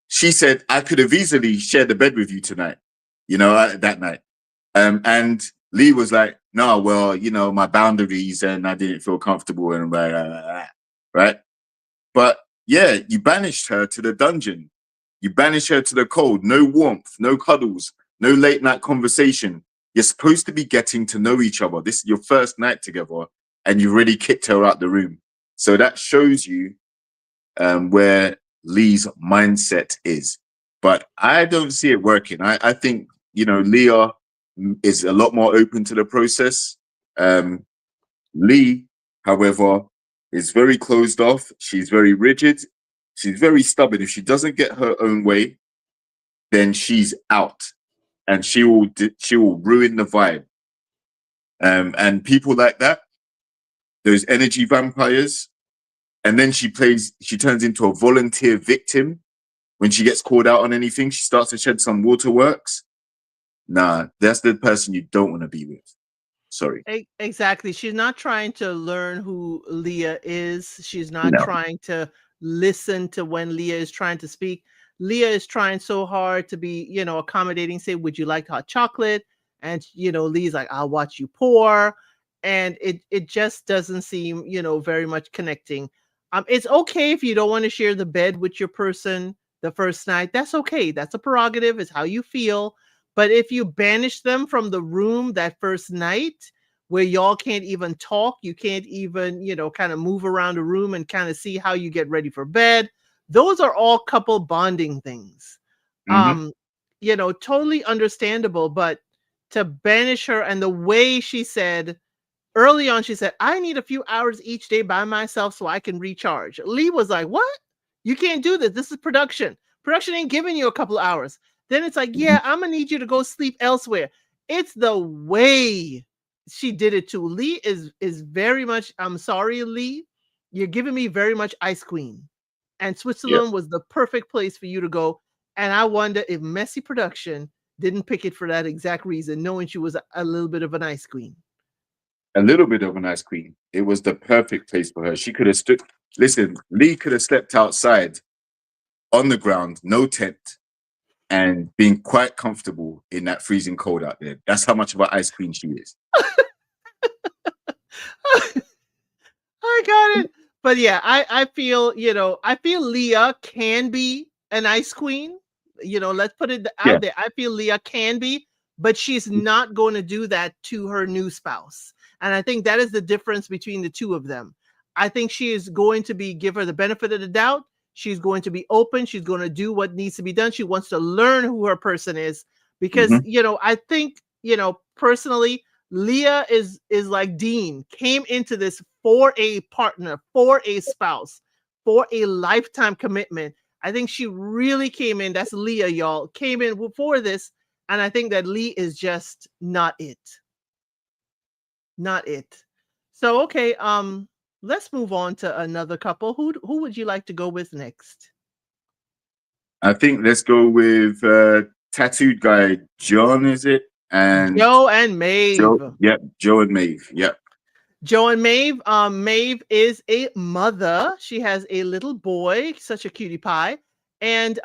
she said, I could have easily shared the bed with you tonight, that night. And Lee was like, no, well, my boundaries and I didn't feel comfortable and blah, blah, blah, blah. Right. But yeah, you banished her to the dungeon. You banished her to the cold. No warmth, no cuddles, no late night conversation. You're supposed to be getting to know each other. This is your first night together and you've already kicked her out the room. So that shows you where Lee's mindset is. But I don't see it working. I think, Leah is a lot more open to the process. Lee, however, is very closed off. She's very rigid. She's very stubborn. If she doesn't get her own way, then she's out, and she will ruin the vibe. And people like that, those energy vampires, and then she turns into a volunteer victim when she gets called out on anything. She starts to shed some waterworks. Nah, that's the person you don't want to be with. Sorry. Exactly. She's not trying to learn who Leah is. She's not No. trying to listen to when Leah is trying to speak. Leah is trying so hard to be, accommodating, say, would you like hot chocolate? And, Lee's like, I'll watch you pour. And it just doesn't seem, very much connecting. It's okay if you don't want to share the bed with your person the first night. That's okay. That's a prerogative. It's how you feel. But if you banish them from the room that first night, where y'all can't even talk, you can't even, kind of move around the room and kind of see how you get ready for bed. Those are all couple bonding things. Mm-hmm. Totally understandable, but to banish her and the way she said early on, she said, I need a few hours each day by myself so I can recharge. Lee was like, what? You can't do this. This is production. Production ain't giving you a couple of hours. Then it's like, Mm-hmm. yeah, I'm going to need you to go sleep elsewhere. It's the way she did it too. Lee is very much, I'm sorry, Lee. You're giving me very much Ice Queen. And Yep. Switzerland was the perfect place for you to go. And I wonder if messy production didn't pick it for that exact reason, knowing she was a little bit of an ice queen. A little bit of an ice queen. It was the perfect place for her. She could have stood. Listen, Lee could have slept outside on the ground, no tent, and been quite comfortable in that freezing cold out there. That's how much of an ice queen she is. I got it. But yeah, I feel, I feel Leah can be an ice queen. Let's put it Yeah. out there. I feel Leah can be, but she's not going to do that to her new spouse. And I think that is the difference between the two of them. I think she is going to give her the benefit of the doubt. She's going to be open. She's going to do what needs to be done. She wants to learn who her person is because, Mhm. I think, personally, Leah is like Dean, came into this for a partner, for a spouse, for a lifetime commitment. I think she really came in. That's Leah, y'all. Came in before this, and I think that Lee is just not it. Not it. So okay, let's move on to another couple. Who would you like to go with next? I think let's go with tattooed guy John, is it? And Joe and Maeve. Joe. Yep, Joe and Maeve. Yep. Joe and Maeve. Maeve is a mother. She has a little boy, such a cutie pie. And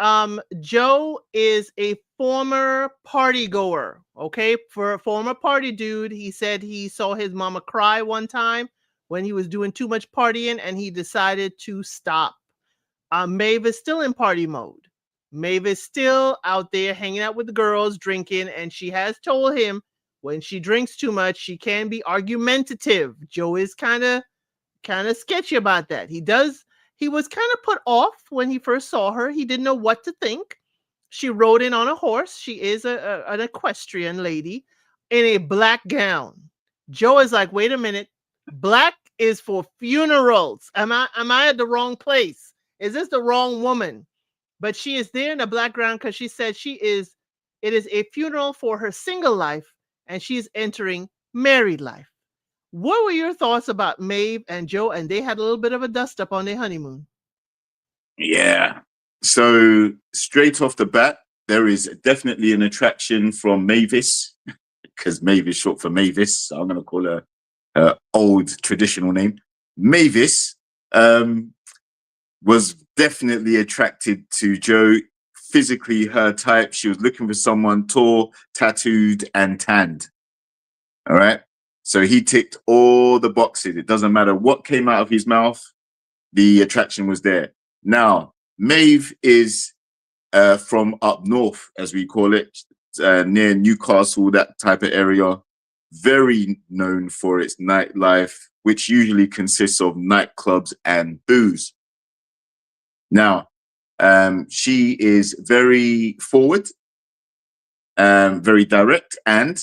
Joe is a former party goer. Okay, for a former party dude, he said he saw his mama cry one time when he was doing too much partying, and he decided to stop. Maeve is still in party mode. Maeve is still out there hanging out with the girls, drinking, and she has told him when she drinks too much, she can be argumentative. Joe is kind of sketchy about that. He was kind of put off when he first saw her. He didn't know what to think. She rode in on a horse. She is an equestrian lady in a black gown. Joe is like, wait a minute, black is for funerals. Am I at the wrong place? Is this the wrong woman? But she is there in a black gown because she said it is a funeral for her single life and she's entering married life. What were your thoughts about Maeve and Joe? And they had a little bit of a dust up on their honeymoon. Yeah. So straight off the bat, there is definitely an attraction from Mavis, because Maeve is short for Mavis. So I'm going to call her old traditional name. Mavis was definitely attracted to Joe, physically her type. She was looking for someone tall, tattooed, and tanned. All right. So he ticked all the boxes. It doesn't matter what came out of his mouth, the attraction was there. Now, Maeve is from up north, as we call it, near Newcastle, that type of area. Very known for its nightlife, which usually consists of nightclubs and booze. Now, she is very forward, very direct, and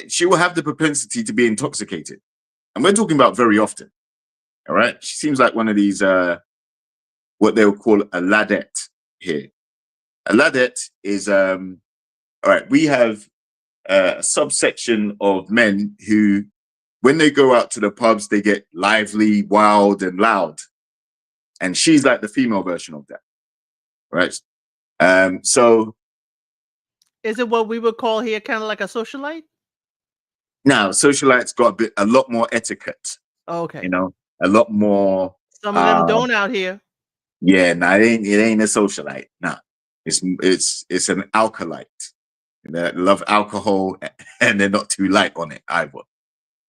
she will have the propensity to be intoxicated. And we're talking about very often. All right. She seems like one of these, what they'll call a ladette here. A ladette is, all right, we have a subsection of men who, when they go out to the pubs, they get lively, wild, and loud. And she's like the female version of that. Right. So Is it what we would call here kind of like a socialite? now socialites got a lot more etiquette, Okay. a lot more. Some of them don't out here. Yeah, no, it ain't a socialite. No, it's an alkalite. They love alcohol and they're not too light on it either.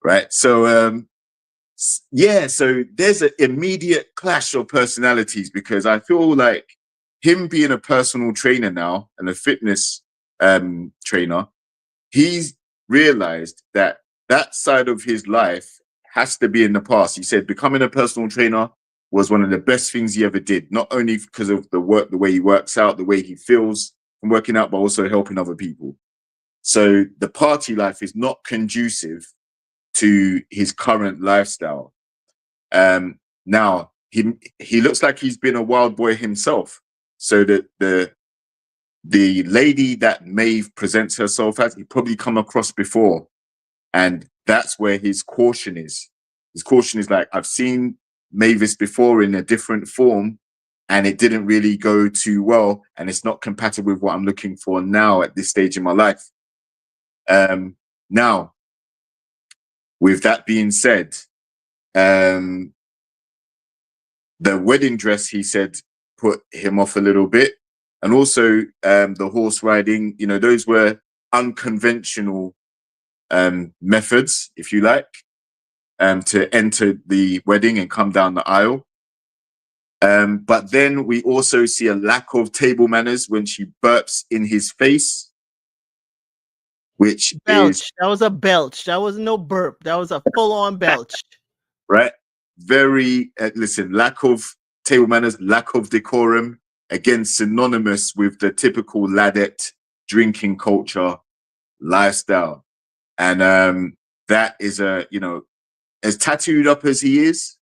Right. So yeah, so there's an immediate clash of personalities because I feel like him being a personal trainer now and a fitness trainer, he's realized that that side of his life has to be in the past. He said becoming a personal trainer was one of the best things he ever did, not only because of the way he works out, the way he feels from working out, but also helping other people. So the party life is not conducive to his current lifestyle. Now he looks like he's been a wild boy himself. So that the lady that Maeve presents herself as, he probably come across before, and that's where his caution is. His caution is like, I've seen Mavis before in a different form, and it didn't really go too well, and it's not compatible with what I'm looking for now at this stage in my life. Now, with that being said, the wedding dress, he said, put him off a little bit. And also the horse riding, you know, those were unconventional methods, if you like, to enter the wedding and come down the aisle. But then we also see a lack of table manners when she burps in his face, which is Belch. That was a belch. That was no burp. That was a full-on belch. right. Very, listen, lack of table manners, lack of decorum, again, synonymous with the typical ladette drinking culture lifestyle. And that is you know, as tattooed up as he is,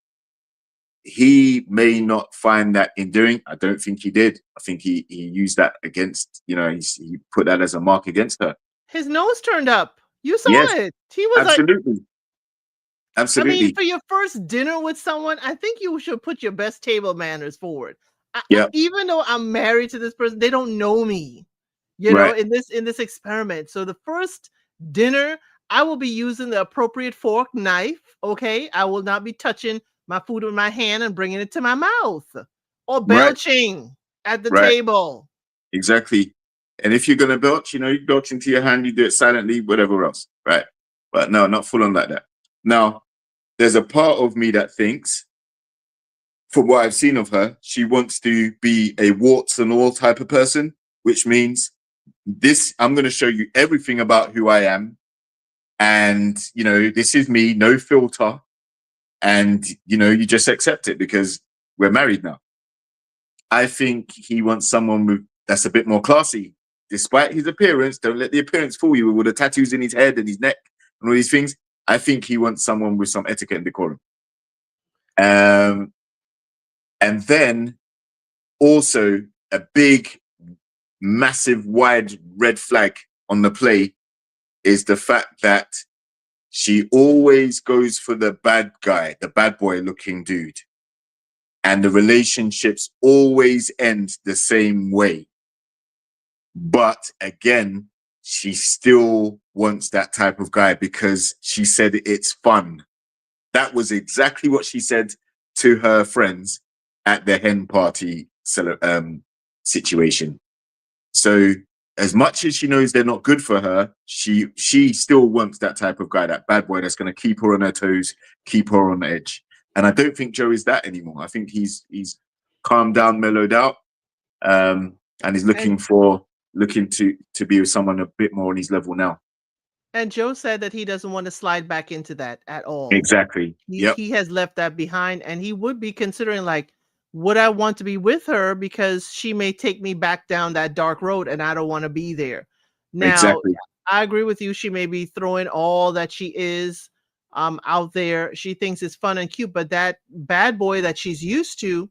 he may not find that endearing. I don't think he did. I think he used that against, you know, he put that as a mark against her. His nose turned up. You saw Yes, it. He was like, absolutely. I mean, Absolutely. for your first dinner with someone, I think you should put your best table manners forward. Yeah. Even though I'm married to this person, they don't know me, you know, Right. in this experiment. So the first dinner, I will be using the appropriate fork, knife. Okay, I will not be touching my food with my hand and bringing it to my mouth or Right. belching at the Right. table. Exactly. And if you're gonna belch, you know, you belch into your hand, you do it silently, whatever else. Right. But no, not full on like that. Now, there's a part of me that thinks, from what I've seen of her, she wants to be a warts and all type of person, which means this, I'm going to show you everything about who I am. And, you know, this is me, no filter. And, you know, you just accept it because we're married now. I think he wants someone that's a bit more classy. Despite his appearance, don't let the appearance fool you, with all the tattoos in his head and his neck and all these things. I think he wants someone with some etiquette and decorum. And then also a big, massive, wide red flag on the play is the fact that she always goes for the bad guy, the bad boy looking dude. And the relationships always end the same way. But again, she still wants that type of guy because she said it's fun. That was exactly what she said to her friends at the hen party situation. So as much as she knows they're not good for her, she still wants that type of guy, that bad boy that's going to keep her on her toes, keep her on the edge. And I don't think Joe is that anymore. I think he's calmed down, mellowed out, and he's looking And to be with someone a bit more on his level now. And Joe said that he doesn't want to slide back into that at all. Exactly. Yep. He has left that behind, and he would be considering, like, would I want to be with her because she may take me back down that dark road and I don't want to be there. Now, Exactly. I agree with you. She may be throwing all that she is out there. She thinks it's fun and cute, but that bad boy that she's used to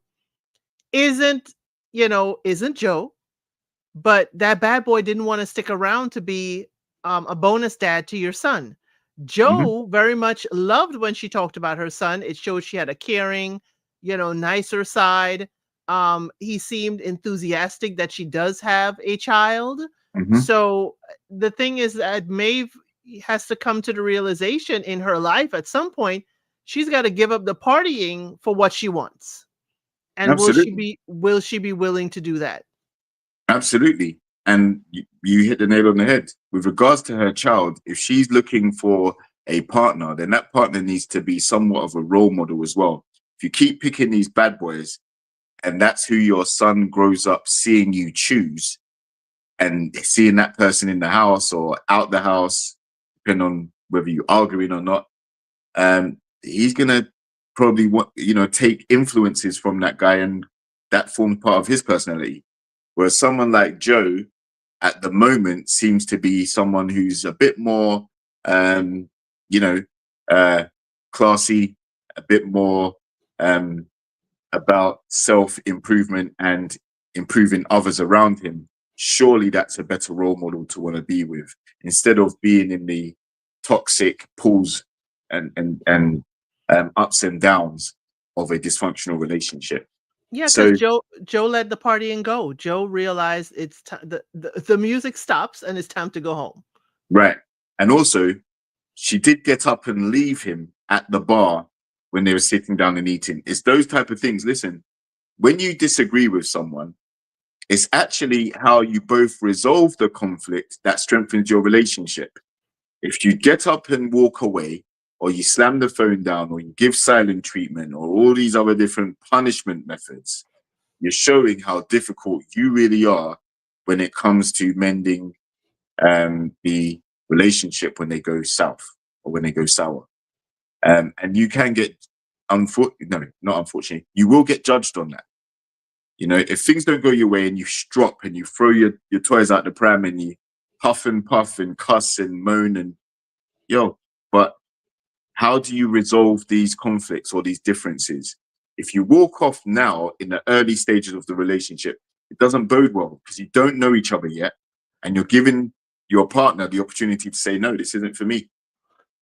isn't, isn't Joe. But that bad boy didn't want to stick around to be a bonus dad to your son. Mm-hmm. Joe very much loved when she talked about her son. It showed she had a caring, nicer side. He seemed enthusiastic that she does have a child. Mm-hmm. So the thing is that Maeve has to come to the realization in her life at some point she's got to give up the partying for what she wants. And Absolutely. will she be willing to do that? Absolutely. And you hit the nail on the head. With regards to her child, if she's looking for a partner, then that partner needs to be somewhat of a role model as well. If you keep picking these bad boys, and that's who your son grows up seeing you choose, and seeing that person in the house or out the house, depending on whether you're arguing or not, he's gonna probably take influences from that guy, and that forms part of his personality. Whereas someone like Joe, at the moment, seems to be someone who's a bit more, you know, classy, a bit more about self-improvement and improving others around him. Surely that's a better role model to want to be with, instead of being in the toxic pulls and ups and downs of a dysfunctional relationship. Yeah, because So Joe let the party and go. Joe realized it's time. The music stops and it's time to go home. right, and also she did get up and leave him at the bar when they were sitting down and eating. It's those type of things. Listen, when you disagree with someone, it's actually how you both resolve the conflict that strengthens your relationship. If you get up and walk away, or you slam the phone down, or you give silent treatment, or all these other different punishment methods, you're showing how difficult you really are when it comes to mending the relationship when they go south or when they go sour. And you can get, no, not unfortunately, you will get judged on that. You know, if things don't go your way and you strop and you throw your toys out the pram and you huff and puff and cuss and moan and yo, but how do you resolve these conflicts or these differences? If you walk off now in the early stages of the relationship, it doesn't bode well because you don't know each other yet. And you're giving your partner the opportunity to say, no, this isn't for me.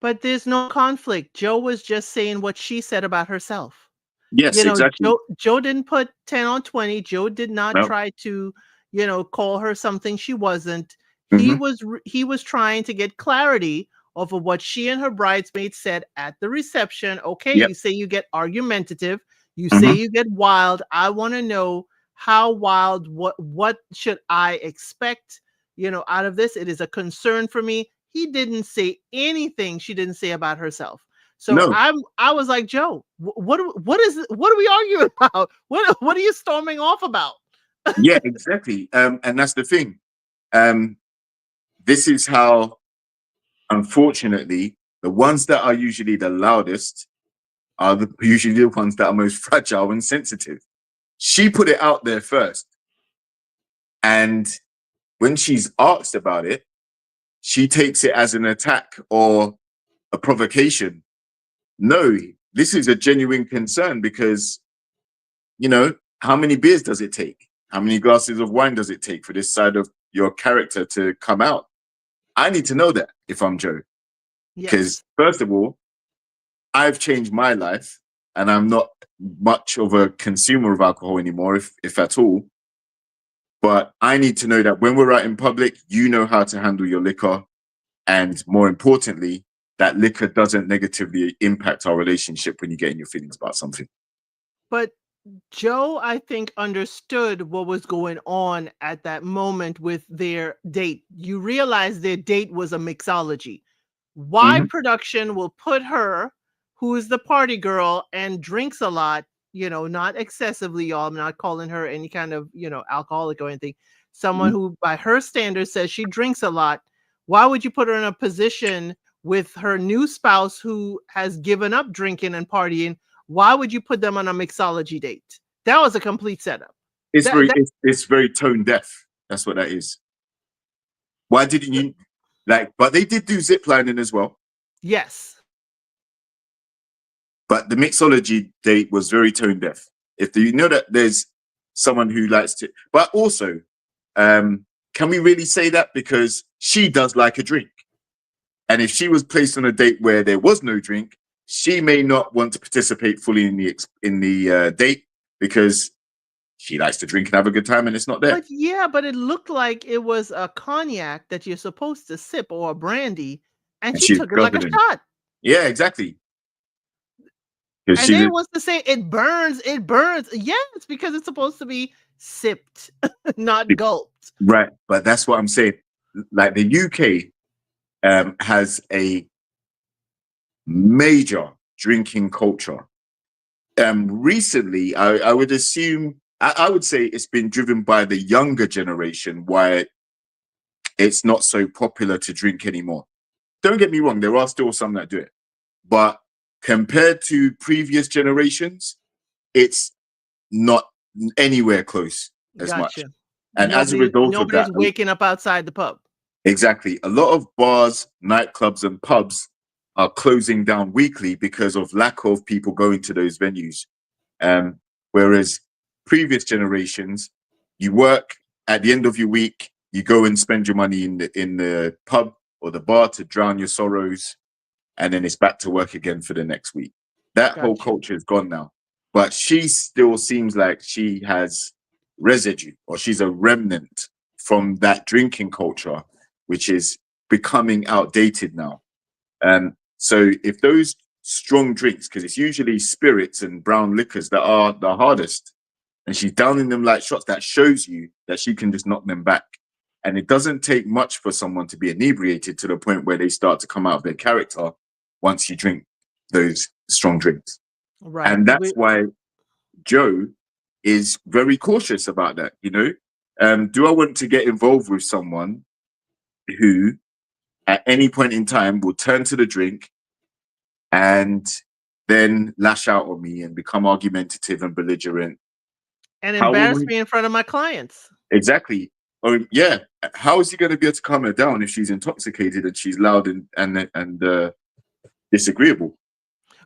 But there's no conflict. Joe was just saying what she said about herself. Yes, You know, exactly. Joe didn't put 10 on 20. Joe did not No. try to, call her something she wasn't. Hmm. He was trying to get clarity over what she and her bridesmaids said at the reception. Okay, Yep. you say you get argumentative, you say Hmm. you get wild. I want to know how wild, what should I expect, out of this? It is a concern for me. He didn't say anything she didn't say about herself. So No. I was like, Joe, what are we arguing about? What are you storming off about? Yeah, exactly. And that's the thing. Um, this is how, unfortunately, the ones that are usually the loudest are usually the ones that are most fragile and sensitive. She put it out there first. And when she's asked about it, she takes it as an attack or a provocation. No, this is a genuine concern because, how many beers does it take? How many glasses of wine does it take for this side of your character to come out? I need to know that if I'm Joe. Because, Yes. first of all, I've changed my life and I'm not much of a consumer of alcohol anymore, if at all. But I need to know that when we're out in public, you know how to handle your liquor. And more importantly, that liquor doesn't negatively impact our relationship when you get in your feelings about something. But Joe, I think, understood what was going on at that moment with their date. You realize their date was a mixology. Why Hmm. production will put her, who is the party girl and drinks a lot, not excessively, y'all. I'm not calling her any kind of, alcoholic or anything. Someone Hmm. who, by her standards, says she drinks a lot. Why would you put her in a position with her new spouse who has given up drinking and partying? Why would you put them on a mixology date? That was a complete setup. It's That, very, that it's very tone deaf. That's what that is. Why didn't you like? But they did do zip lining as well. yes. But the mixology date was very tone deaf. If you know that there's someone who likes to, but also, can we really say that because she does like a drink? And if she was placed on a date where there was no drink, she may not want to participate fully in the date because she likes to drink and have a good time, and it's not there. But yeah, but it looked like it was a cognac that you're supposed to sip or a brandy, and And she she's took it like a guzzling. shot. Yeah, exactly. Because And she then did wants to say it burns, it burns. Yes, because it's supposed to be sipped, not gulped. right. But that's what I'm saying. Like the UK has a major drinking culture. Recently, I would assume, I would say it's been driven by the younger generation, why it's not so popular to drink anymore. Don't get me wrong, there are still some that do it. But compared to previous generations, it's not anywhere close as much. Gotcha. And as a result of Nobody's that, waking up outside the pub. exactly, a lot of bars, nightclubs, and pubs are closing down weekly because of lack of people going to those venues. Whereas previous generations, you work at the end of your week, you go and spend your money in the pub or the bar to drown your sorrows, and then it's back to work again for the next week. That whole Gotcha. culture is gone now. but she still seems like she has residue, or she's a remnant from that drinking culture, which is becoming outdated now. So if those strong drinks, because it's usually spirits and brown liquors that are the hardest, and she's downing them like shots, that shows you that she can just knock them back. And it doesn't take much for someone to be inebriated to the point where they start to come out of their character once you drink those strong drinks. Right. And that's why Joe is very cautious about that. Do I want to get involved with someone who at any point in time will turn to the drink and then lash out on me and become argumentative and belligerent? And How embarrass will we me in front of my clients. exactly? Oh yeah, how is he going to be able to calm her down if she's intoxicated and she's loud and disagreeable?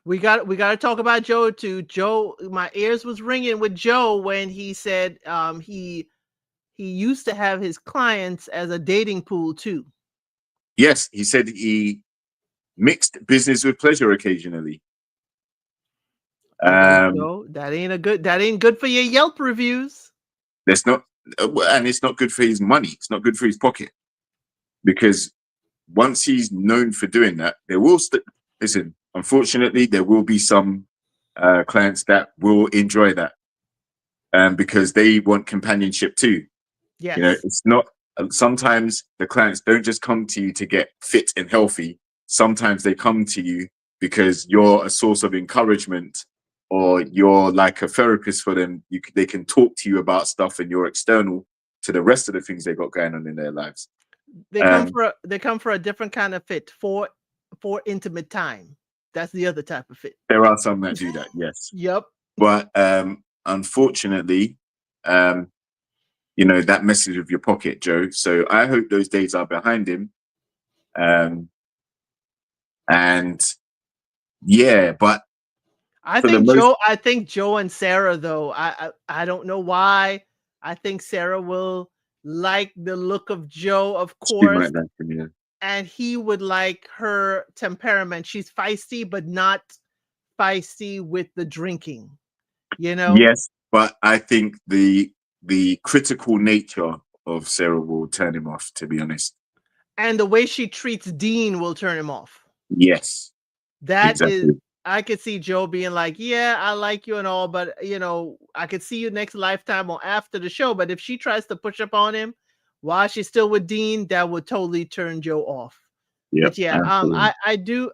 We got to talk about Joe too. Joe, my ears was ringing with Joe when he said he used to have his clients as a dating pool too. Yes, he said he mixed business with pleasure occasionally. Okay, Joe, that ain't good for your Yelp reviews. That's not, and it's not good for his money. It's not good for his pocket, because once he's known for doing that, there will listen. Unfortunately, there will be some clients that will enjoy that, because they want companionship too. Yes. It's not. Sometimes the clients don't just come to you to get fit and healthy. Sometimes they come to you because you're a source of encouragement, or you're like a therapist for them. They can talk to you about stuff, and you're external to the rest of the things they got going on in their lives. They come for a different kind of fit, for intimate time. That's the other type of fit. There are some that do that, yes. Yep. But unfortunately, that messes with your pocket, Joe. So I hope those days are behind him. And yeah, but I think Joe and Sarah, though, I don't know why. I think Sarah will like the look of Joe, of course, and he would like her temperament. She's feisty, but not feisty with the drinking. Yes, but I think the critical nature of Sarah will turn him off, to be honest. And the way she treats Dean will turn him off. Yes. That exactly. I could see Joe being like, yeah, I like you and all, but I could see you next lifetime or after the show. But if she tries to push up on him while she's still with Dean, that would totally turn Joe off. Yep, but yeah,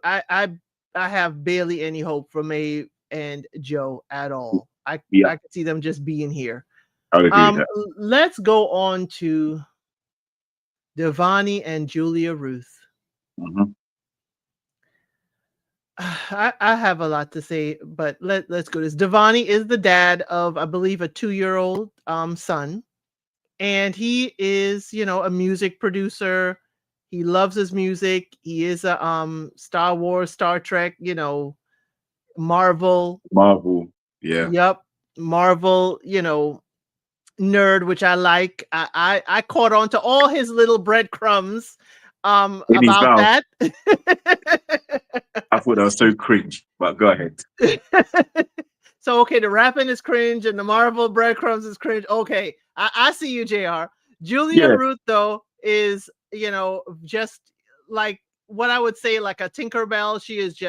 I have barely any hope for Mae and Joe at all. I could see them just being here. I would agree with that. Let's go on to Devani and Julia Ruth. Mm-hmm. I have a lot to say, but let's go. Devani is the dad of, I believe, a 2-year-old son, and he is, a music producer. He loves his music. He is a Star Wars, Star Trek, Marvel. Yeah. Yep, Marvel. Nerd, which I like. I caught on to all his little breadcrumbs about that. I thought that was so cringe, but go ahead. So okay, the rapping is cringe and the Marvel breadcrumbs is cringe. Okay, I see you, JR. Julia Ruth, though, is just like what I would say, like a Tinkerbell. She is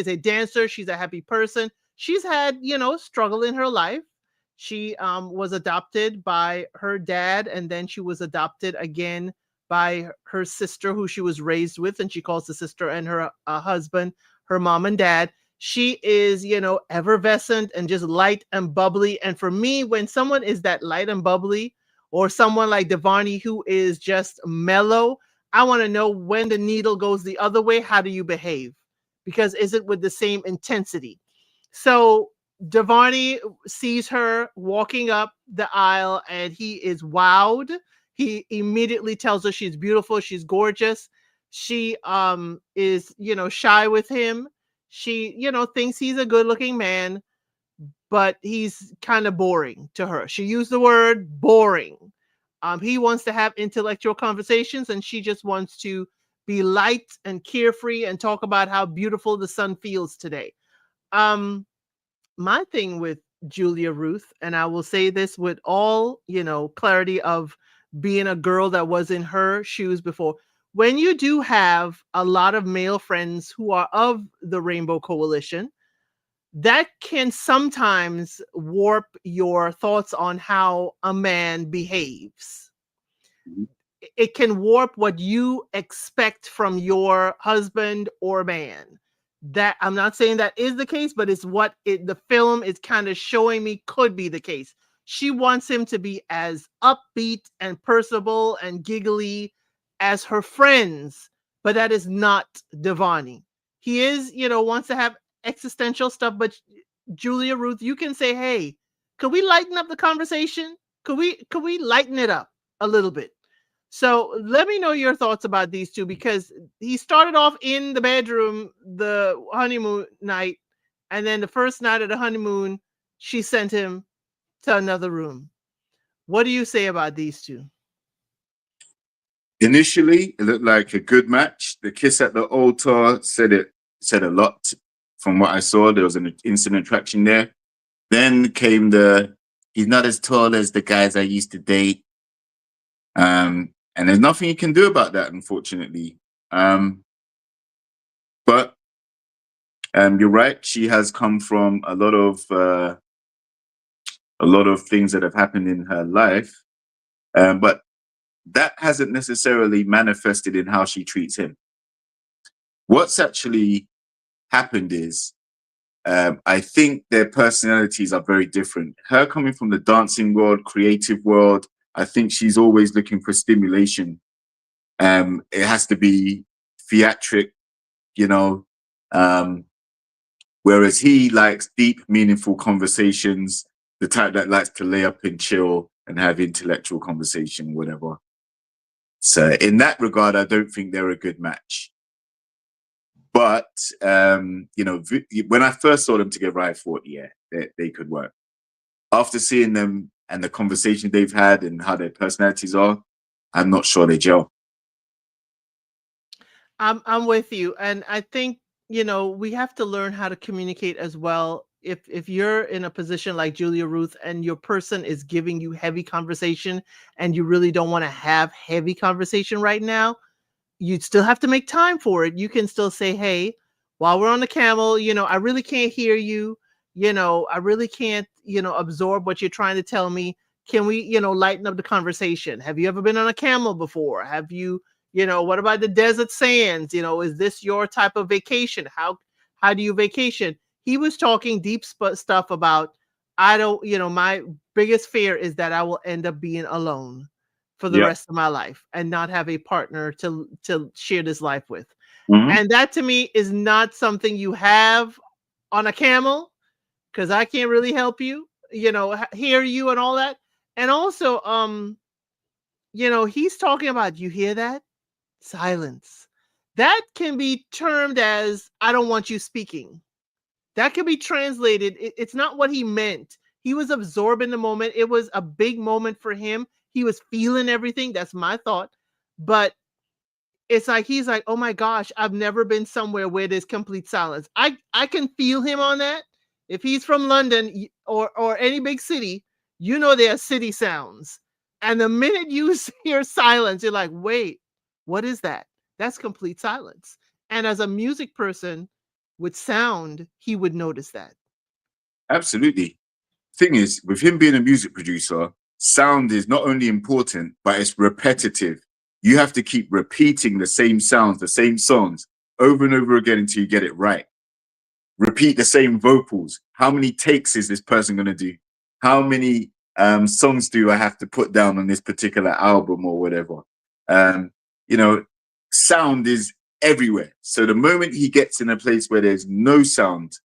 a dancer. She's a happy person. She's had struggle in her life. She was adopted by her dad, and then she was adopted again by her sister, who she was raised with, and she calls the sister and her husband her mom and dad. She is, effervescent and just light and bubbly. And for me, when someone is that light and bubbly, or someone like Devani who is just mellow, I want to know, when the needle goes the other way, how do you behave? Because is it with the same intensity? So Devani sees her walking up the aisle and he is wowed. He immediately tells her she's beautiful, she's gorgeous. She is, shy with him. She, thinks he's a good-looking man, but he's kind of boring to her. She used the word boring. He wants to have intellectual conversations, and she just wants to be light and carefree and talk about how beautiful the sun feels today. my thing with Julia Ruth, and I will say this with all, clarity of being a girl that was in her shoes before. When you do have a lot of male friends who are of the Rainbow Coalition, that can sometimes warp your thoughts on how a man behaves. It can warp what you expect from your husband or man. That I'm not saying that is the case, but it's what the film is kind of showing me could be the case. She wants him to be as upbeat and personable and giggly as her friends, but that is not Devani. He is, wants to have existential stuff, but Julia Ruth, you can say, "Hey, could we lighten up the conversation? Could we lighten it up a little bit?" So let me know your thoughts about these two, because he started off in the bedroom the honeymoon night, and then the first night of the honeymoon, she sent him to another room. What do you say about these two? Initially, it looked like a good match. The kiss at the altar said a lot from what I saw. There was an instant attraction there. Then came he's not as tall as the guys I used to date. And there's nothing you can do about that, unfortunately. But you're right. She has come from a lot of things that have happened in her life. But that hasn't necessarily manifested in how she treats him. What's actually happened is, I think their personalities are very different. Her coming from the dancing world, creative world, I think she's always looking for stimulation. It has to be theatric, you know. Whereas he likes deep, meaningful conversations, the type that likes to lay up and chill and have intellectual conversation, whatever. So in that regard, I don't think they're a good match. But when I first saw them together, I thought, yeah, they could work. After seeing them and the conversation they've had and how their personalities are, I'm not sure they gel. I'm with you, and I think we have to learn how to communicate as well. If you're in a position like Julia Ruth and your person is giving you heavy conversation and you really don't want to have heavy conversation right now, you'd still have to make time for it. You can still say, "Hey, while we're on the camel, I really can't hear you. I really can't, absorb what you're trying to tell me. Can we, lighten up the conversation? Have you ever been on a camel before? Have you, what about the desert sands? Is this your type of vacation? How do you vacation?" He was talking deep stuff about, I don't, my biggest fear is that I will end up being alone for the Yeah. rest of my life and not have a partner to share this life with. Mm-hmm. And that to me is not something you have on a camel, because I can't really help you, hear you and all that. And also, he's talking about, you hear that? Silence. That can be termed as, I don't want you speaking. That can be translated. It's not what he meant. He was absorbed in the moment. It was a big moment for him. He was feeling everything. That's my thought. But it's like he's like, "Oh my gosh, I've never been somewhere where there's complete silence." I can feel him on that. If he's from London or any big city, there are city sounds. And the minute you hear silence, you're like, "Wait, what is that?" That's complete silence. And as a music person with sound, he would notice that. Absolutely. Thing is, with him being a music producer, sound is not only important, but it's repetitive. You have to keep repeating the same sounds, the same songs over and over again until you get it right. Repeat the same vocals. How many takes is this person going to do? How many songs do I have to put down on this particular album or whatever? Um, you know, sound is everywhere. So the moment he gets in a place where there's no sound,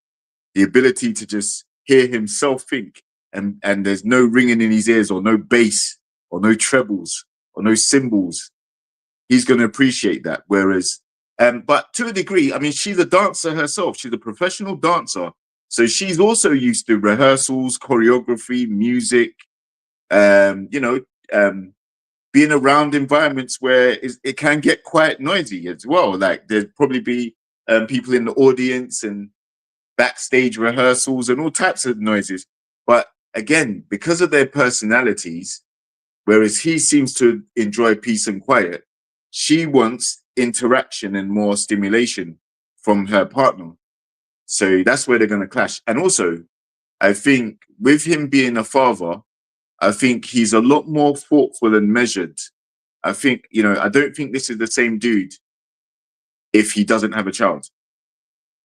the ability to just hear himself think, and there's no ringing in his ears or no bass or no trebles or no cymbals, he's going to appreciate that. Whereas, but to a degree, I mean, she's a dancer herself. She's a professional dancer. So she's also used to rehearsals, choreography, music, being around environments where it can get quite noisy as well. Like there'd probably be people in the audience, and backstage rehearsals and all types of noises. But again, because of their personalities, whereas he seems to enjoy peace and quiet, she wants interaction and more stimulation from her partner. So that's where they're going to clash. And also, I think with him being a father, I think he's a lot more thoughtful and measured. I think, I don't think this is the same dude if he doesn't have a child.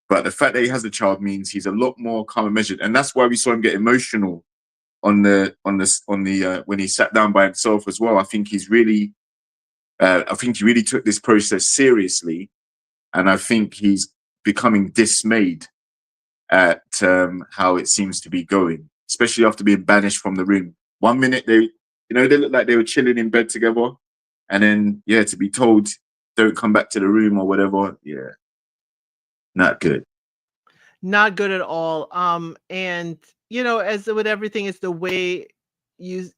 But the fact that he has a child means he's a lot more calm and measured. And that's why we saw him get emotional when he sat down by himself as well. I think he really took this process seriously. And I think he's becoming dismayed at how it seems to be going, especially after being banished from the room. 1 minute they looked like they were chilling in bed together, and then to be told don't come back to the room or whatever, not good. Not good at all. And as with everything, it's the way you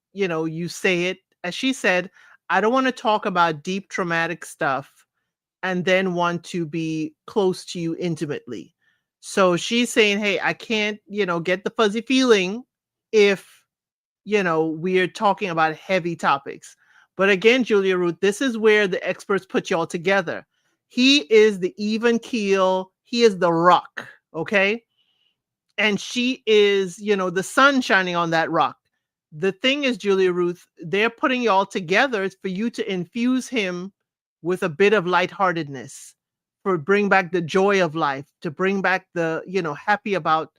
say it. As she said, I don't want to talk about deep traumatic stuff and then want to be close to you intimately. So she's saying, hey, I can't, get the fuzzy feeling if, we're talking about heavy topics. But again, Julia Ruth, this is where the experts put y'all together. He is the even keel. He is the rock. Okay. And she is, the sun shining on that rock. The thing is, Julia Ruth, they're putting y'all together for you to infuse him with a bit of lightheartedness, for bring back the joy of life, to bring back the, happy about,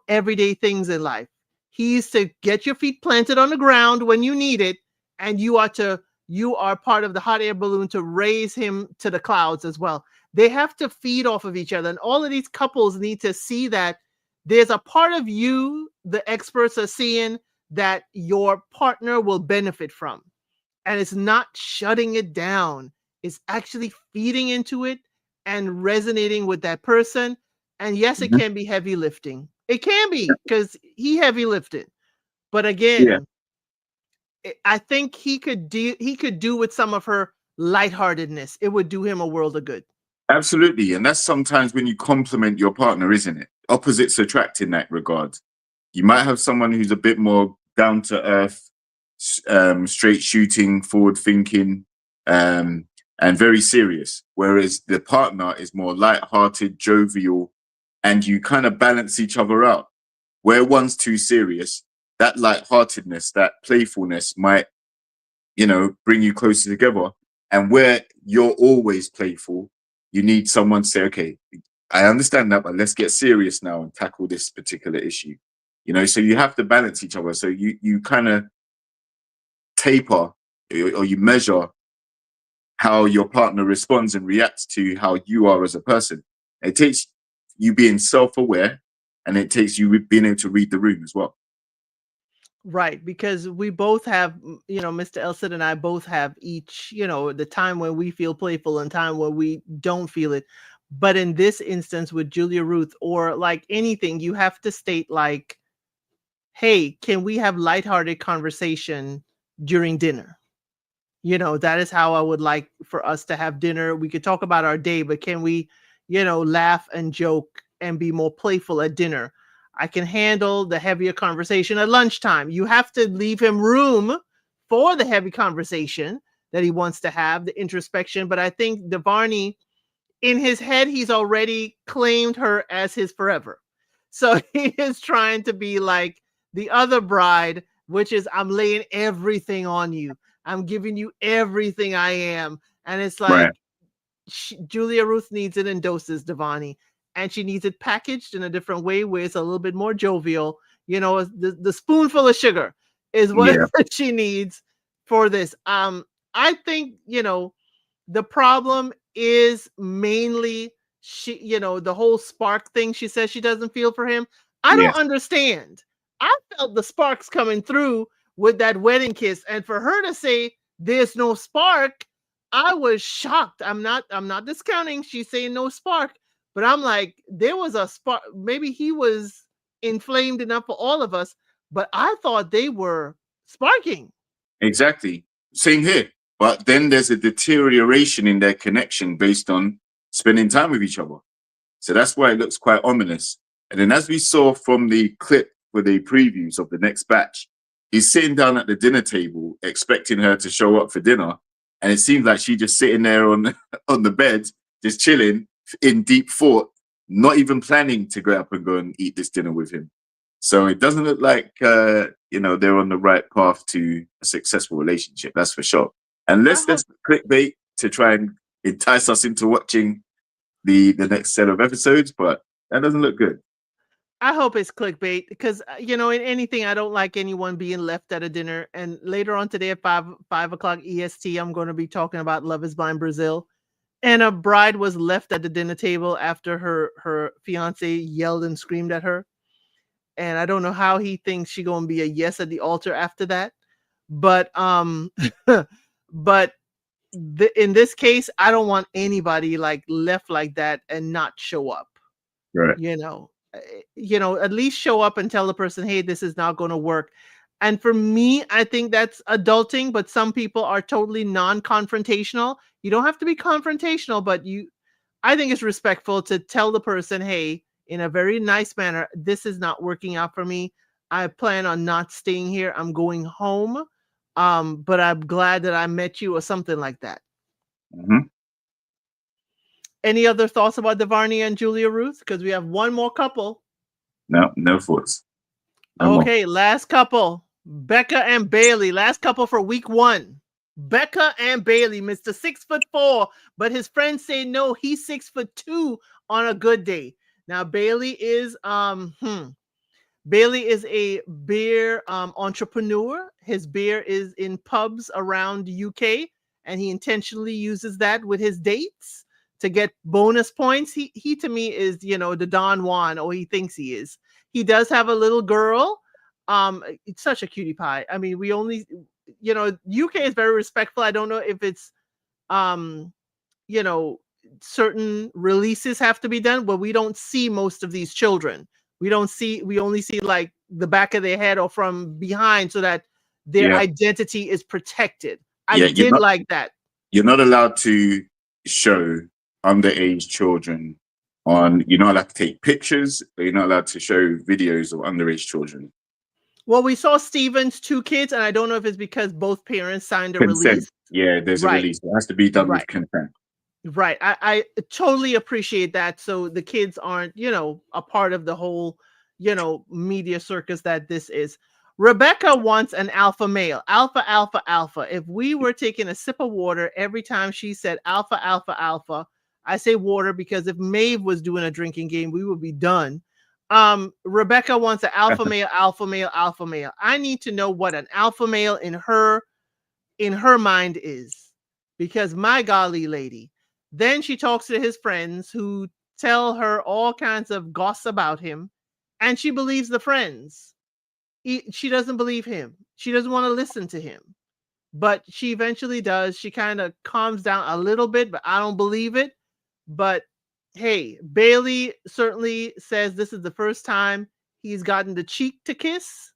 everyday things in life. He's to get your feet planted on the ground when you need it. And you are part of the hot air balloon to raise him to the clouds as well. They have to feed off of each other. And all of these couples need to see that there's a part of you, the experts are seeing, that your partner will benefit from. And it's not shutting it down. It's actually feeding into it and resonating with that person. And yes, it can be heavy lifting. It can be, because he heavy lifted. But again, I think he could do with some of her lightheartedness. It would do him a world of good. Absolutely. And that's sometimes when you compliment your partner, isn't it? Opposites attract in that regard. You might have someone who's a bit more down to earth, straight shooting, forward thinking, and very serious. Whereas the partner is more light-hearted, jovial, and you kind of balance each other out. Where one's too serious, that light-heartedness, that playfulness might, bring you closer together. And where you're always playful, you need someone to say, okay, I understand that, but let's get serious now and tackle this particular issue. So you have to balance each other. So you kind of taper, or you measure how your partner responds and reacts to how you are as a person. It takes you being self-aware, and it takes you being able to read the room as well. Right, because we both have, Mr. Elson and I both have each, the time when we feel playful and time when we don't feel it. But in this instance with Julia Ruth, or like anything, you have to state like, hey, can we have lighthearted conversation during dinner? That is how I would like for us to have dinner. We could talk about our day, but can we, laugh and joke and be more playful at dinner? I can handle the heavier conversation at lunchtime. You have to leave him room for the heavy conversation that he wants to have, the introspection. But I think Devarney, in his head, he's already claimed her as his forever. So he is trying to be like the other bride, which is, I'm laying everything on you. I'm giving you everything I am. And it's like, Right. Julia Ruth needs it in doses, Devani. And she needs it packaged in a different way where it's a little bit more jovial. The spoonful of sugar is what she needs for this. I think, the problem is mainly the whole spark thing. She says she doesn't feel for him. I don't understand. I felt the sparks coming through with that wedding kiss, and for her to say there's no spark, I was shocked. I'm not discounting. She's saying no spark, but I'm like, there was a spark. Maybe he was inflamed enough for all of us, but I thought they were sparking. Exactly. Same here. But then there's a deterioration in their connection based on spending time with each other. So that's why it looks quite ominous. And then, as we saw from the clip for the previews of the next batch, he's sitting down at the dinner table expecting her to show up for dinner. And it seems like she's just sitting there on, on the bed, just chilling in deep thought, not even planning to go up and go and eat this dinner with him. So it doesn't look like, they're on the right path to a successful relationship. That's for sure. Unless there's clickbait to try and entice us into watching the next set of episodes, but that doesn't look good. I hope it's clickbait because in anything, I don't like anyone being left at a dinner. And later on today at 5 o'clock EST, I'm going to be talking about Love Is Blind Brazil. And a bride was left at the dinner table after her fiance yelled and screamed at her. And I don't know how he thinks she gonna be a yes at the altar after that. But but in this case, I don't want anybody like left like that and not show up. Right. At least show up and tell the person, hey, this is not going to work. And for me, I think that's adulting, but some people are totally non-confrontational. You don't have to be confrontational, but I think it's respectful to tell the person, hey, in a very nice manner, this is not working out for me. I plan on not staying here. I'm going home. But I'm glad that I met you, or something like that. Mm-hmm. Any other thoughts about Devarnia and Julia Ruth? Because we have one more couple. No thoughts. No Okay, last couple. Becca and Bailey. Last couple for week 1. Becca and Bailey, Mr. 6'4", but his friends say no, he's 6'2" on a good day. Now Bailey is Bailey is a beer entrepreneur. His beer is in pubs around UK, and he intentionally uses that with his dates to get bonus points. He to me is, the Don Juan, or he thinks he is. He does have a little girl. It's such a cutie pie. I mean, we only, UK is very respectful. I don't know if it's, certain releases have to be done, but we don't see most of these children. We only see like the back of their head or from behind, so that their identity is protected. I did like that. You're not allowed to show underage children you're not allowed to take pictures, or you're not allowed to show videos of underage children. Well, we saw Steven's 2 kids, and I don't know if it's because both parents signed a Consent. release. Yeah, there's a release. It has to be done with consent. Right. I totally appreciate that. So the kids aren't, a part of the whole, media circus that this is. Rebecca wants an alpha male. Alpha, alpha, alpha. If we were taking a sip of water every time she said alpha, alpha, alpha, I say water because if Maeve was doing a drinking game, we would be done. Rebecca wants an alpha male, alpha male, alpha male. I need to know what an alpha male in her mind is, because my golly lady. Then she talks to his friends who tell her all kinds of goss about him, and she believes the friends. She doesn't believe him. She doesn't want to listen to him, but she eventually does. She kind of calms down a little bit, but I don't believe it. But hey, Bailey certainly says this is the first time he's gotten the cheek to kiss.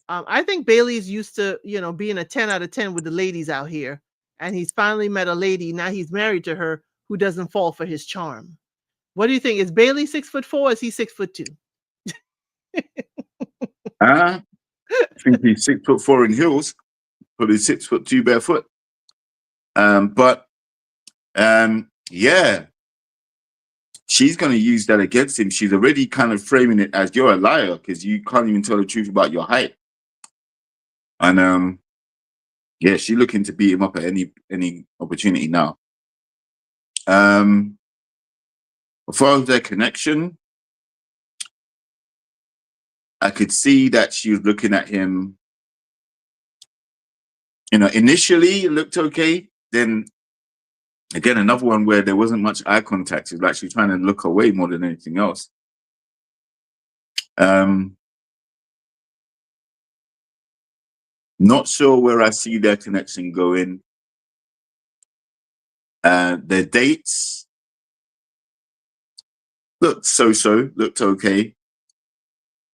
I think Bailey's used to, being a 10 out of 10 with the ladies out here. And he's finally met a lady. Now he's married to her who doesn't fall for his charm. What do you think? Is Bailey 6'4"? Or is he 6'2"? I think he's 6'4" in heels, probably 6'2" barefoot. Yeah, she's going to use that against him. She's already kind of framing it as you're a liar because you can't even tell the truth about your height. And yeah, she's looking to beat him up at any opportunity now. As far as their connection, I could see that she was looking at him. Initially it looked okay. Then again, another one where there wasn't much eye contact. It's like she's trying to look away more than anything else. Not sure where I see their connection going. Their dates looked looked okay.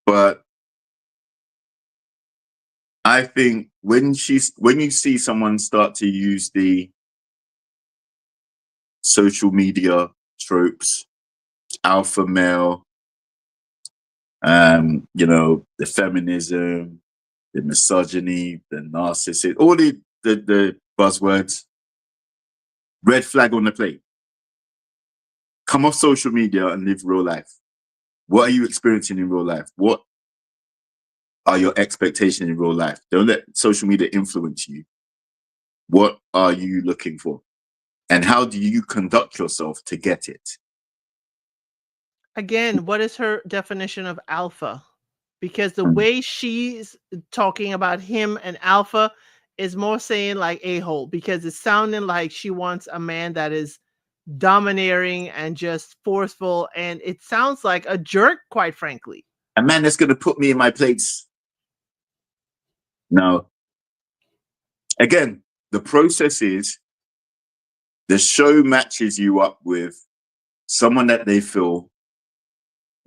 But I think when you see someone start to use the social media tropes, alpha male, The feminism, the misogyny, the narcissist, all the buzzwords. Red flag on the plate. Come off social media and live real life. What are you experiencing in real life? What are your expectations in real life? Don't let social media influence you. What are you looking for? And how do you conduct yourself to get it? Again, what is her definition of alpha? Because the Mm. way she's talking about him and alpha is more saying like a-hole, because it's sounding like she wants a man that is domineering and just forceful, and it sounds like a jerk, quite frankly. A man that's going to put me in my place. No. Again, the process is the show matches you up with someone that they feel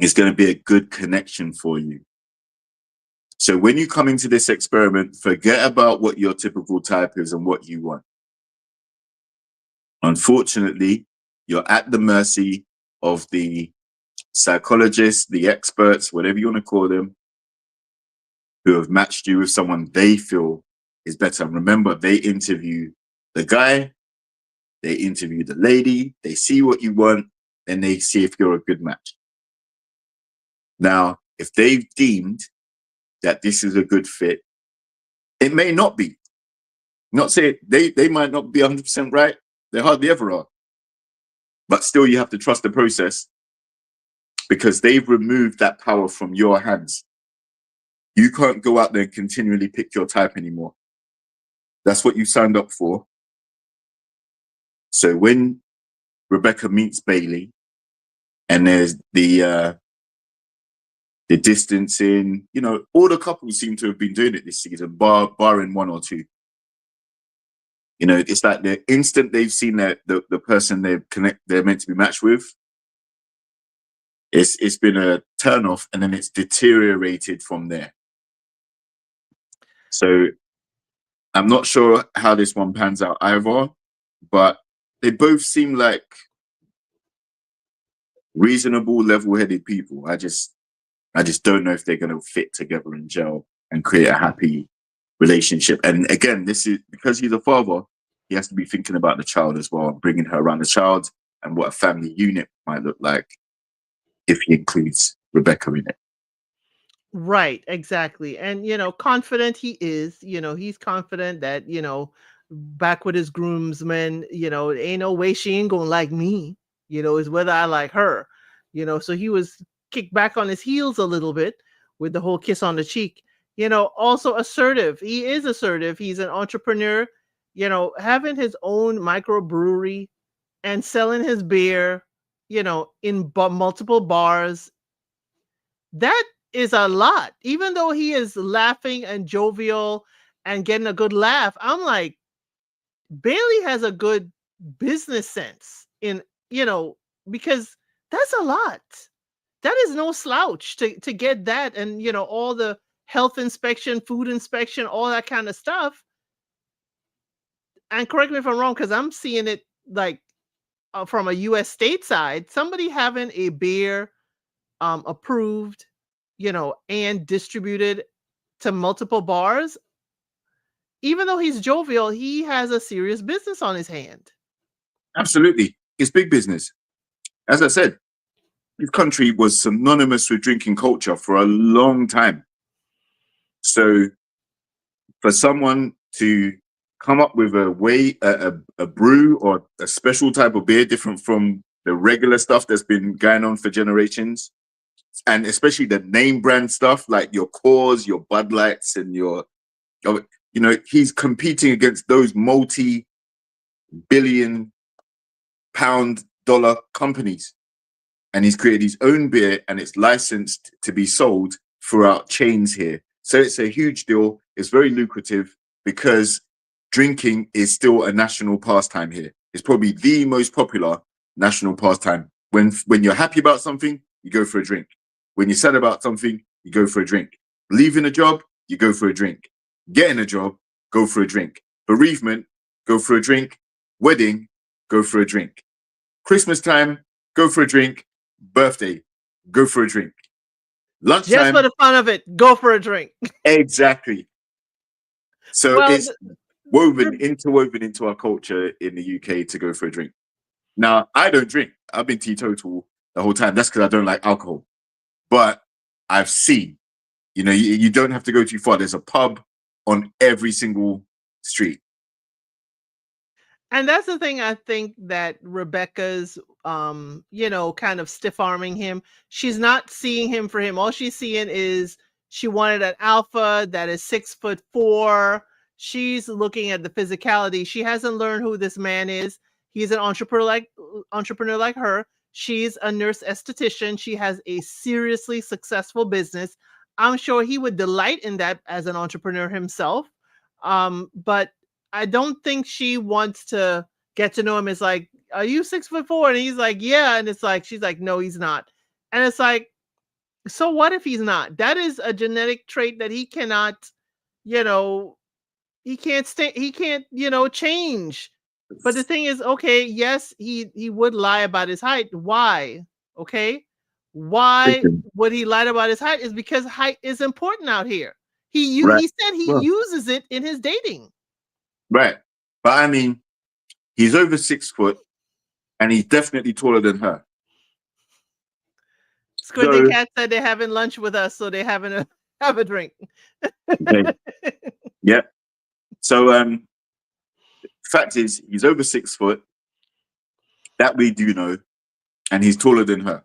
is going to be a good connection for you. So when you come into this experiment, forget about what your typical type is and what you want. Unfortunately, you're at the mercy of the psychologists, the experts, whatever you want to call them, who have matched you with someone they feel is better. And remember, they interview the guy, they interview the lady, they see what you want, and they see if you're a good match. Now, if they've deemed that this is a good fit, it may not be. Not say they might not be 100% right. They hardly ever are. But still, you have to trust the process, because they've removed that power from your hands. You can't go out there and continually pick your type anymore. That's what you signed up for. So when Rebecca meets Bailey, and there's the distancing, all the couples seem to have been doing it this season, barring one or two. It's like the instant they've seen the person they're meant to be matched with, it's been a turn off, and then it's deteriorated from there. So I'm not sure how this one pans out either, but they both seem like reasonable, level-headed people. I just don't know if they're going to fit together and gel and create a happy relationship. And again, this is because he's a father. He has to be thinking about the child as well, bringing her around the child and what a family unit might look like if he includes Rebecca in it. Right, exactly. And confident he is, he's confident that, back with his groomsmen, ain't no way she ain't gonna like me, is whether I like her. So he was kicked back on his heels a little bit with the whole kiss on the cheek. Also assertive. He is assertive. He's an entrepreneur, having his own microbrewery and selling his beer, in multiple bars. That is a lot. Even though he is laughing and jovial and getting a good laugh, I'm like, Bailey has a good business sense because that's a lot. That is no slouch to get that, and all the health inspection, food inspection, all that kind of stuff. And correct me if I'm wrong, because I'm seeing it like from a U.S. state side, somebody having a beer approved, and distributed to multiple bars. Even though he's jovial, he has a serious business on his hand. Absolutely. It's big business. As I said, this country was synonymous with drinking culture for a long time. So for someone to come up with a brew or a special type of beer different from the regular stuff that's been going on for generations, and especially the name brand stuff like your Coors, your Bud Lights, and he's competing against those multi-billion-pound dollar companies, and he's created his own beer, and it's licensed to be sold throughout chains here. So it's a huge deal. It's very lucrative because drinking is still a national pastime here. It's probably the most popular national pastime. When you're happy about something, you go for a drink. When you're sad about something, you go for a drink. Leaving a job, you go for a drink. Getting a job, go for a drink. Bereavement, go for a drink. Wedding, go for a drink. Christmas time, go for a drink. Birthday, go for a drink. Just for Lunchtime, the fun of it, go for a drink. exactly. So Well, it's interwoven into our culture in the UK to go for a drink. Now, I don't drink. I've been teetotal the whole time. That's because I don't like alcohol. But I've seen, you don't have to go too far. There's a pub on every single street. and that's the thing I think that Rebecca's kind of stiff arming him. She's not seeing him for him. All she's seeing is she wanted an alpha that is 6'4". She's looking at the physicality. She hasn't learned who this man is. He's an entrepreneur like her. She's a nurse esthetician. She has a seriously successful business. I'm sure he would delight in that as an entrepreneur himself. But I don't think she wants to get to know him. It's like, are you 6'4"? And he's like, yeah. And it's like, she's like, no, he's not. And it's like, so what if he's not? That is a genetic trait that he cannot, you know, he can't stay, he can't, change. But the thing is, okay, yes, he would lie about his height. Why? Okay. Why Listen, would he lie about his height? Is because height is important out here. right. He said he Well, uses it in his dating. right. But I mean, he's over 6 foot and he's definitely taller than her. Squid and So, Cat said they're having lunch with us, so they're having a have a drink. okay, yeah. So, fact is, he's over 6 foot. That we do know. And he's taller than her.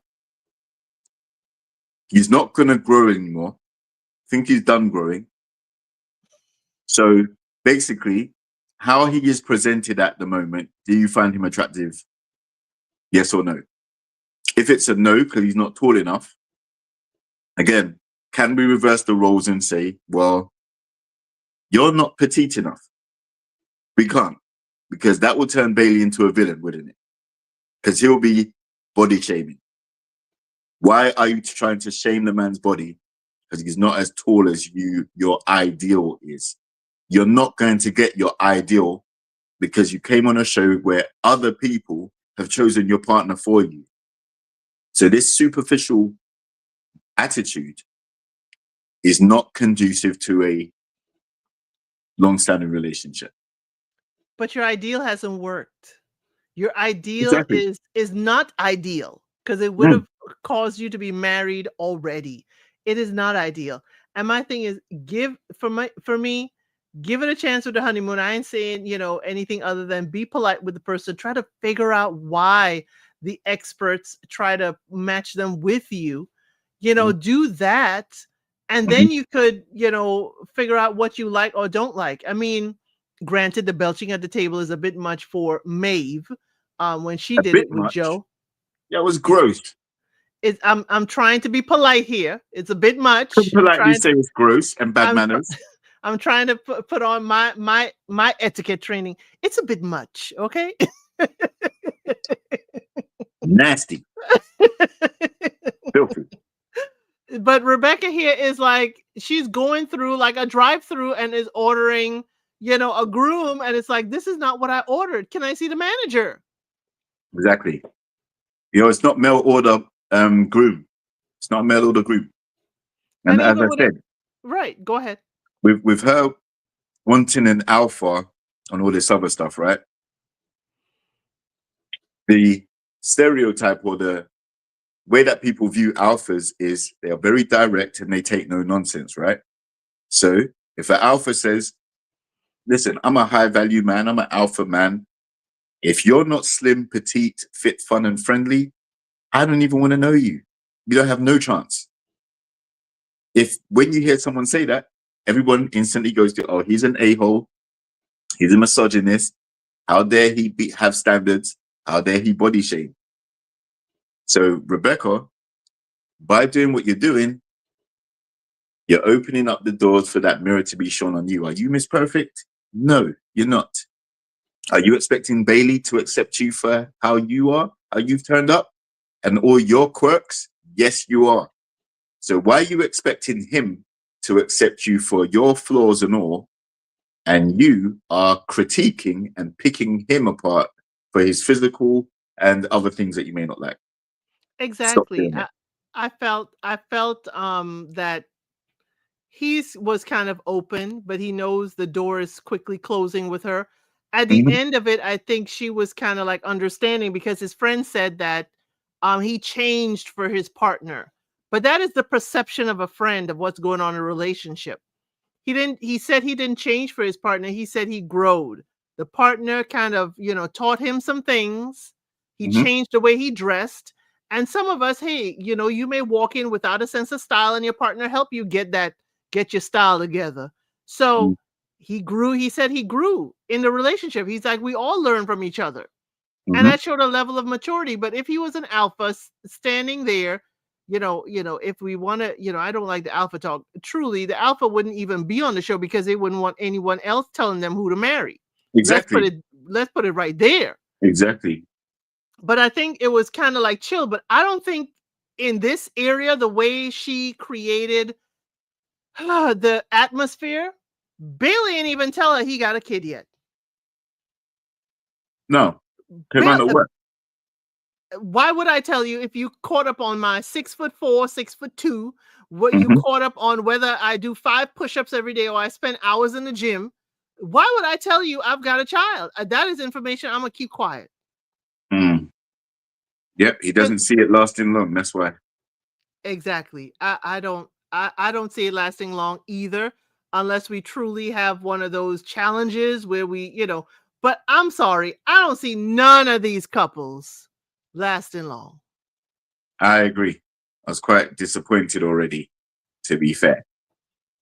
He's not going to grow anymore. I think he's done growing. So basically, how he is presented at the moment, do you find him attractive? Yes or no? If it's a no, because he's not tall enough, again, can we reverse the roles and say, well, you're not petite enough? We can't, because that will turn Bailey into a villain, wouldn't it? Because he'll be body shaming. Why are you trying to shame the man's body? Because he's not as tall as your ideal is. You're not going to get your ideal because you came on a show where other people have chosen your partner for you. So this superficial attitude is not conducive to a long-standing relationship. But your ideal hasn't worked. Your ideal Exactly. is not ideal because it would Mm. have caused you to be married already. It is not ideal. And my thing is, for me, give it a chance with the honeymoon. I ain't saying, anything other than be polite with the person. Try to figure out why the experts try to match them with you. Do that. And Mhm. then you could, figure out what you like or don't like. I mean, granted, the belching at the table is a bit much for Maeve when she A did bit it with much. Joe. That was It's gross. I'm trying to be polite here. It's a bit much. Could politely say it's gross and bad I'm manners. I'm trying to put on my etiquette training. It's a bit much, okay? Nasty. Filthy. But Rebecca here is like, she's going through like a drive-through and is ordering, a groom, and it's like, this is not what I ordered. Can I see the manager? Exactly. It's not mail order groom. It's not mail order groom. And And as even I with it, said, right, go ahead. with her wanting an alpha on all this other stuff, right? The stereotype or the way that people view alphas is they are very direct and they take no nonsense, right? So if an alpha says, listen, I'm a high value man, I'm an alpha man. If you're not slim, petite, fit, fun, and friendly, I don't even want to know you. You don't have no chance. If when you hear someone say that, everyone instantly goes to, oh, he's an a-hole, he's a misogynist. How dare he have standards? How dare he body shame? So, Rebecca, by doing what you're doing, you're opening up the doors for that mirror to be shown on you. Are you Miss Perfect? No, you're not. Are you expecting Bailey to accept you for how you are, how you've turned up, and all your quirks? Yes, you are. So why are you expecting him to accept you for your flaws and all, and you are critiquing and picking him apart for his physical and other things that you may not like? Stop Exactly. doing it. I felt that he's was kind of open, but he knows the door is quickly closing with her. At the Mhm, end of it, I think she was kind of like understanding because his friend said that he changed for his partner. But that is the perception of a friend of what's going on in a relationship. He said he didn't change for his partner. He said he growed. The partner kind of, taught him some things. He mhm, changed the way he dressed. And some of us, hey, you may walk in without a sense of style and your partner help you get your style together. So mm, he grew, he said he grew in the relationship. He's like, we all learn from each other. And mhm. that showed a level of maturity. But if he was an alpha standing there, if we want to, I don't like the alpha talk. Truly, the alpha wouldn't even be on the show because they wouldn't want anyone else telling them who to marry. Let's put Exactly, it let's put it right there. exactly. But I think it was kind of like chill. But I don't think in this area, the way she created the atmosphere, Bailey ain't even tell her he got a kid yet. No, came Bill, out of work. why would I tell you if you caught up on my 6'4", 6'2", what you Mhm. caught up on whether I do 5 push-ups every day or I spend hours in the gym? Why would I tell you I've got a child? That is information I'm gonna keep quiet. Mm. Yep, he 'Cause doesn't see it lasting long. That's why. exactly. I don't see it lasting long either, unless we truly have one of those challenges where but I'm sorry, I don't see none of these couples lasting long. I agree. I was quite disappointed already, to be fair.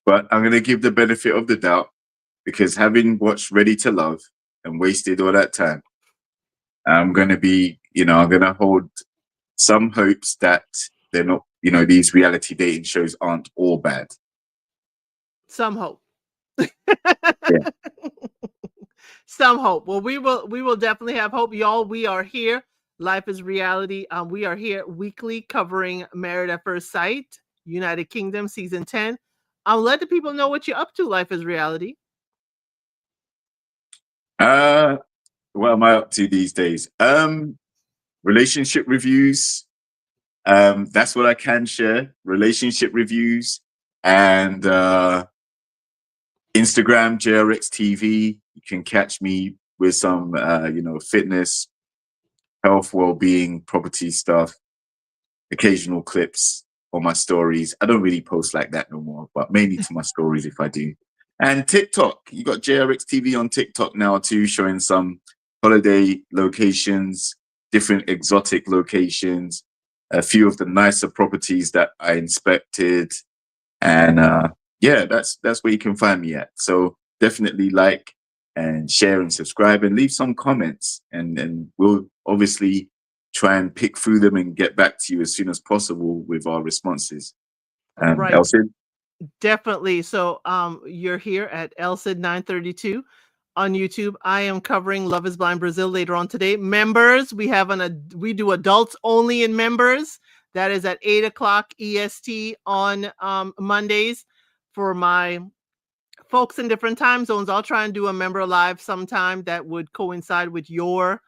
But I'm going to give the benefit of the doubt because having watched Ready to Love and wasted all that time, I'm going to be, I'm going to hold some hopes that they're not, these reality dating shows aren't all bad. Some hope. Yeah. Some hope. Well, we will definitely have hope, y'all. We are here. Life is reality. We are here weekly covering Married at First Sight, United Kingdom, season 10. I'll let the people know what you're up to. Life is reality. Uh, what am I up to these days? Relationship reviews. That's what I can share. Relationship reviews and Instagram, JRX TV. You can catch me with some, fitness, health, well-being, property stuff, occasional clips on my stories. I don't really post like that no more, but mainly to my stories if I do. And TikTok, you got JRX TV on TikTok now too, showing some holiday locations, different exotic locations, a few of the nicer properties that I inspected, and yeah, that's where you can find me at. So definitely like and share and subscribe and leave some comments, and we'll obviously try and pick through them and get back to you as soon as possible with our responses. Right. Elsie? Definitely. So you're here at Elsid 932 on YouTube. I am covering Love is Blind Brazil later on today. Members, we do adults only in members. That is at 8 o'clock EST on Mondays. For my folks in different time zones, I'll try and do a member live sometime that would coincide with your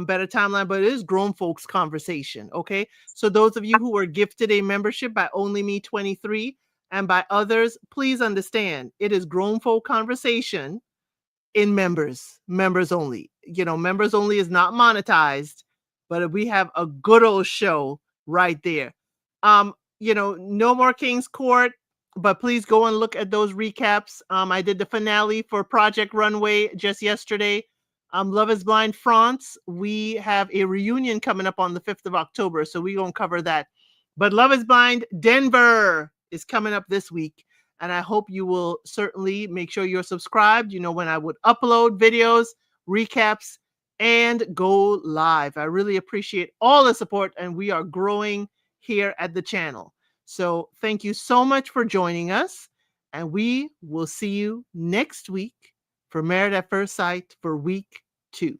better timeline, but it is grown folks conversation. Okay. So those of you who were gifted a membership by Only Me 23 and by others, please understand it is grown folk conversation in members only. Members only is not monetized, but we have a good old show right there. No more King's Court, but please go and look at those recaps. I did the finale for Project Runway just yesterday. Love is Blind France, we have a reunion coming up on the 5th of October, so we're going to cover that. But Love is Blind Denver is coming up this week. And I hope you will certainly make sure you're subscribed. When I would upload videos, recaps, and go live. I really appreciate all the support, and we are growing here at the channel. So thank you so much for joining us. And we will see you next week for Married at First Sight for week 2.